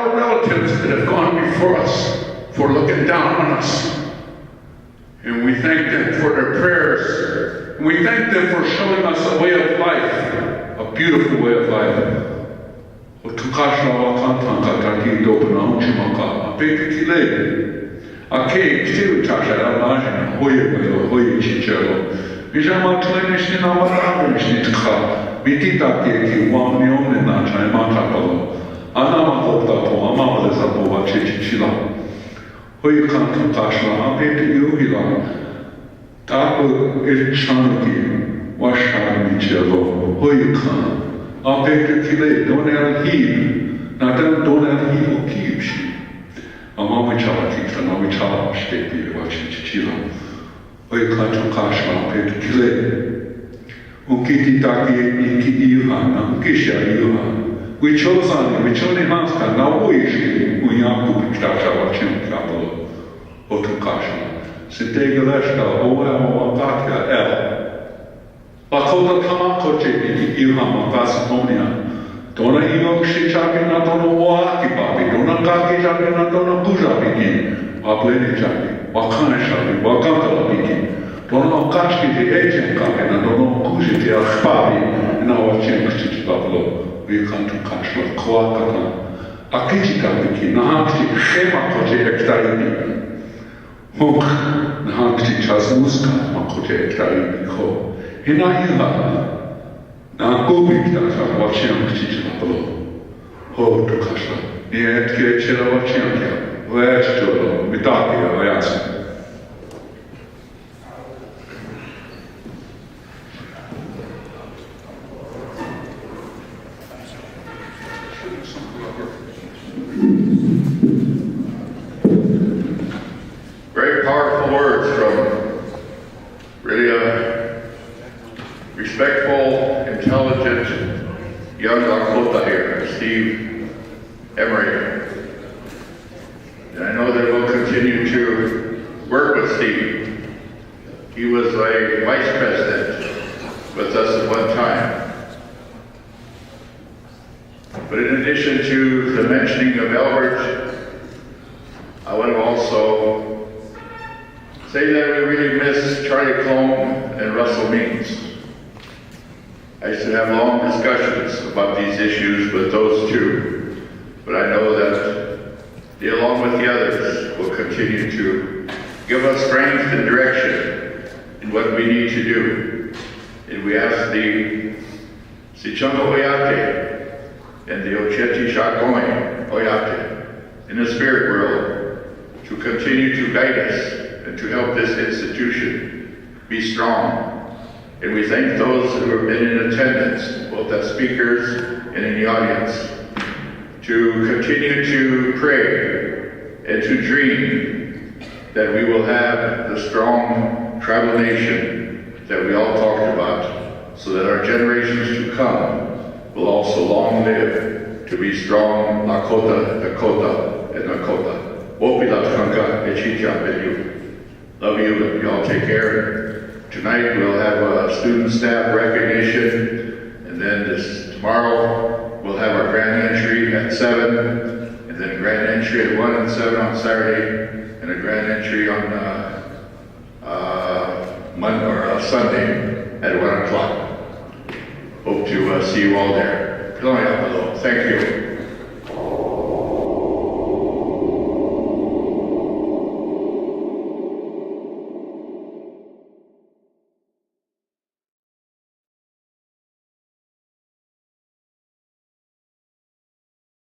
that have gone before us for looking down on us. And we thank them for their prayers. And we thank them for showing us a way of life, a beautiful way of life. Hoi kantu kashla apet yuhila tapu irchanaki washani chelo hoi kan apet kile donel hib nadan donel hib ukibshi amami chala kita nami chala shtepi wachi chila hoi kantu kashla apet kile ukiti taki iki yuhana ukisha yuhana we chose Hasta na uishi unyaku pitacha wachim kapalo otukashi. Sinte galeshka oa wakatia Lakota tamakoche iki ilhama vasimonia. Dona ino shichapi na dona oaki papi. Dona kaki chapi na dona kuja piki. Ableni chapi. Wakane chapi. Wakantala piki. Dona okashki te echen kapi na dona kuji te ashpapi. Na wachim kuchichi kapalo. We come to Kashla Koakata, Akichika Piki, Nahakti, Shema Kote Ektaribi, Hunk, Nahakti Chasmuska, Makote Ektaribi Ko, Hinaila, Nagobi Tata, Wachiam Kichapolo, Ho to Kashla, Niet Kichela Wachiamkia, Vestolo, Mitakia, Vayas. Very powerful words from really a respectful, intelligent young Lakota here, Steve Emery. And I know that we'll continue to work with Steve. He was a vice president with us at one time. But in addition to the mentioning of Albert, I want to also say that we really miss Charlie Clone and Russell Means. I used to have long discussions about these issues with those two, but I know that they, along with the others, will continue to give us strength and direction in what we need to do. And we ask the Sichongo Oyate and the Ochechi Shakoin Oyate in the spirit world to continue to guide us and to help this institution be strong. And we thank those who have been in attendance, both as speakers and in the audience, to continue to pray and to dream that we will have the strong tribal nation that we all talked about, so that our generations to come will also long live to be strong Lakota, Dakota, and Nakota. Love you, and y'all take care. Tonight we'll have a student staff recognition, and then tomorrow we'll have our grand entry at 7, and then a grand entry at 1 and 7 on Saturday, and a grand entry on Monday or Sunday at 1 o'clock. Hope to see you all there. Thank you.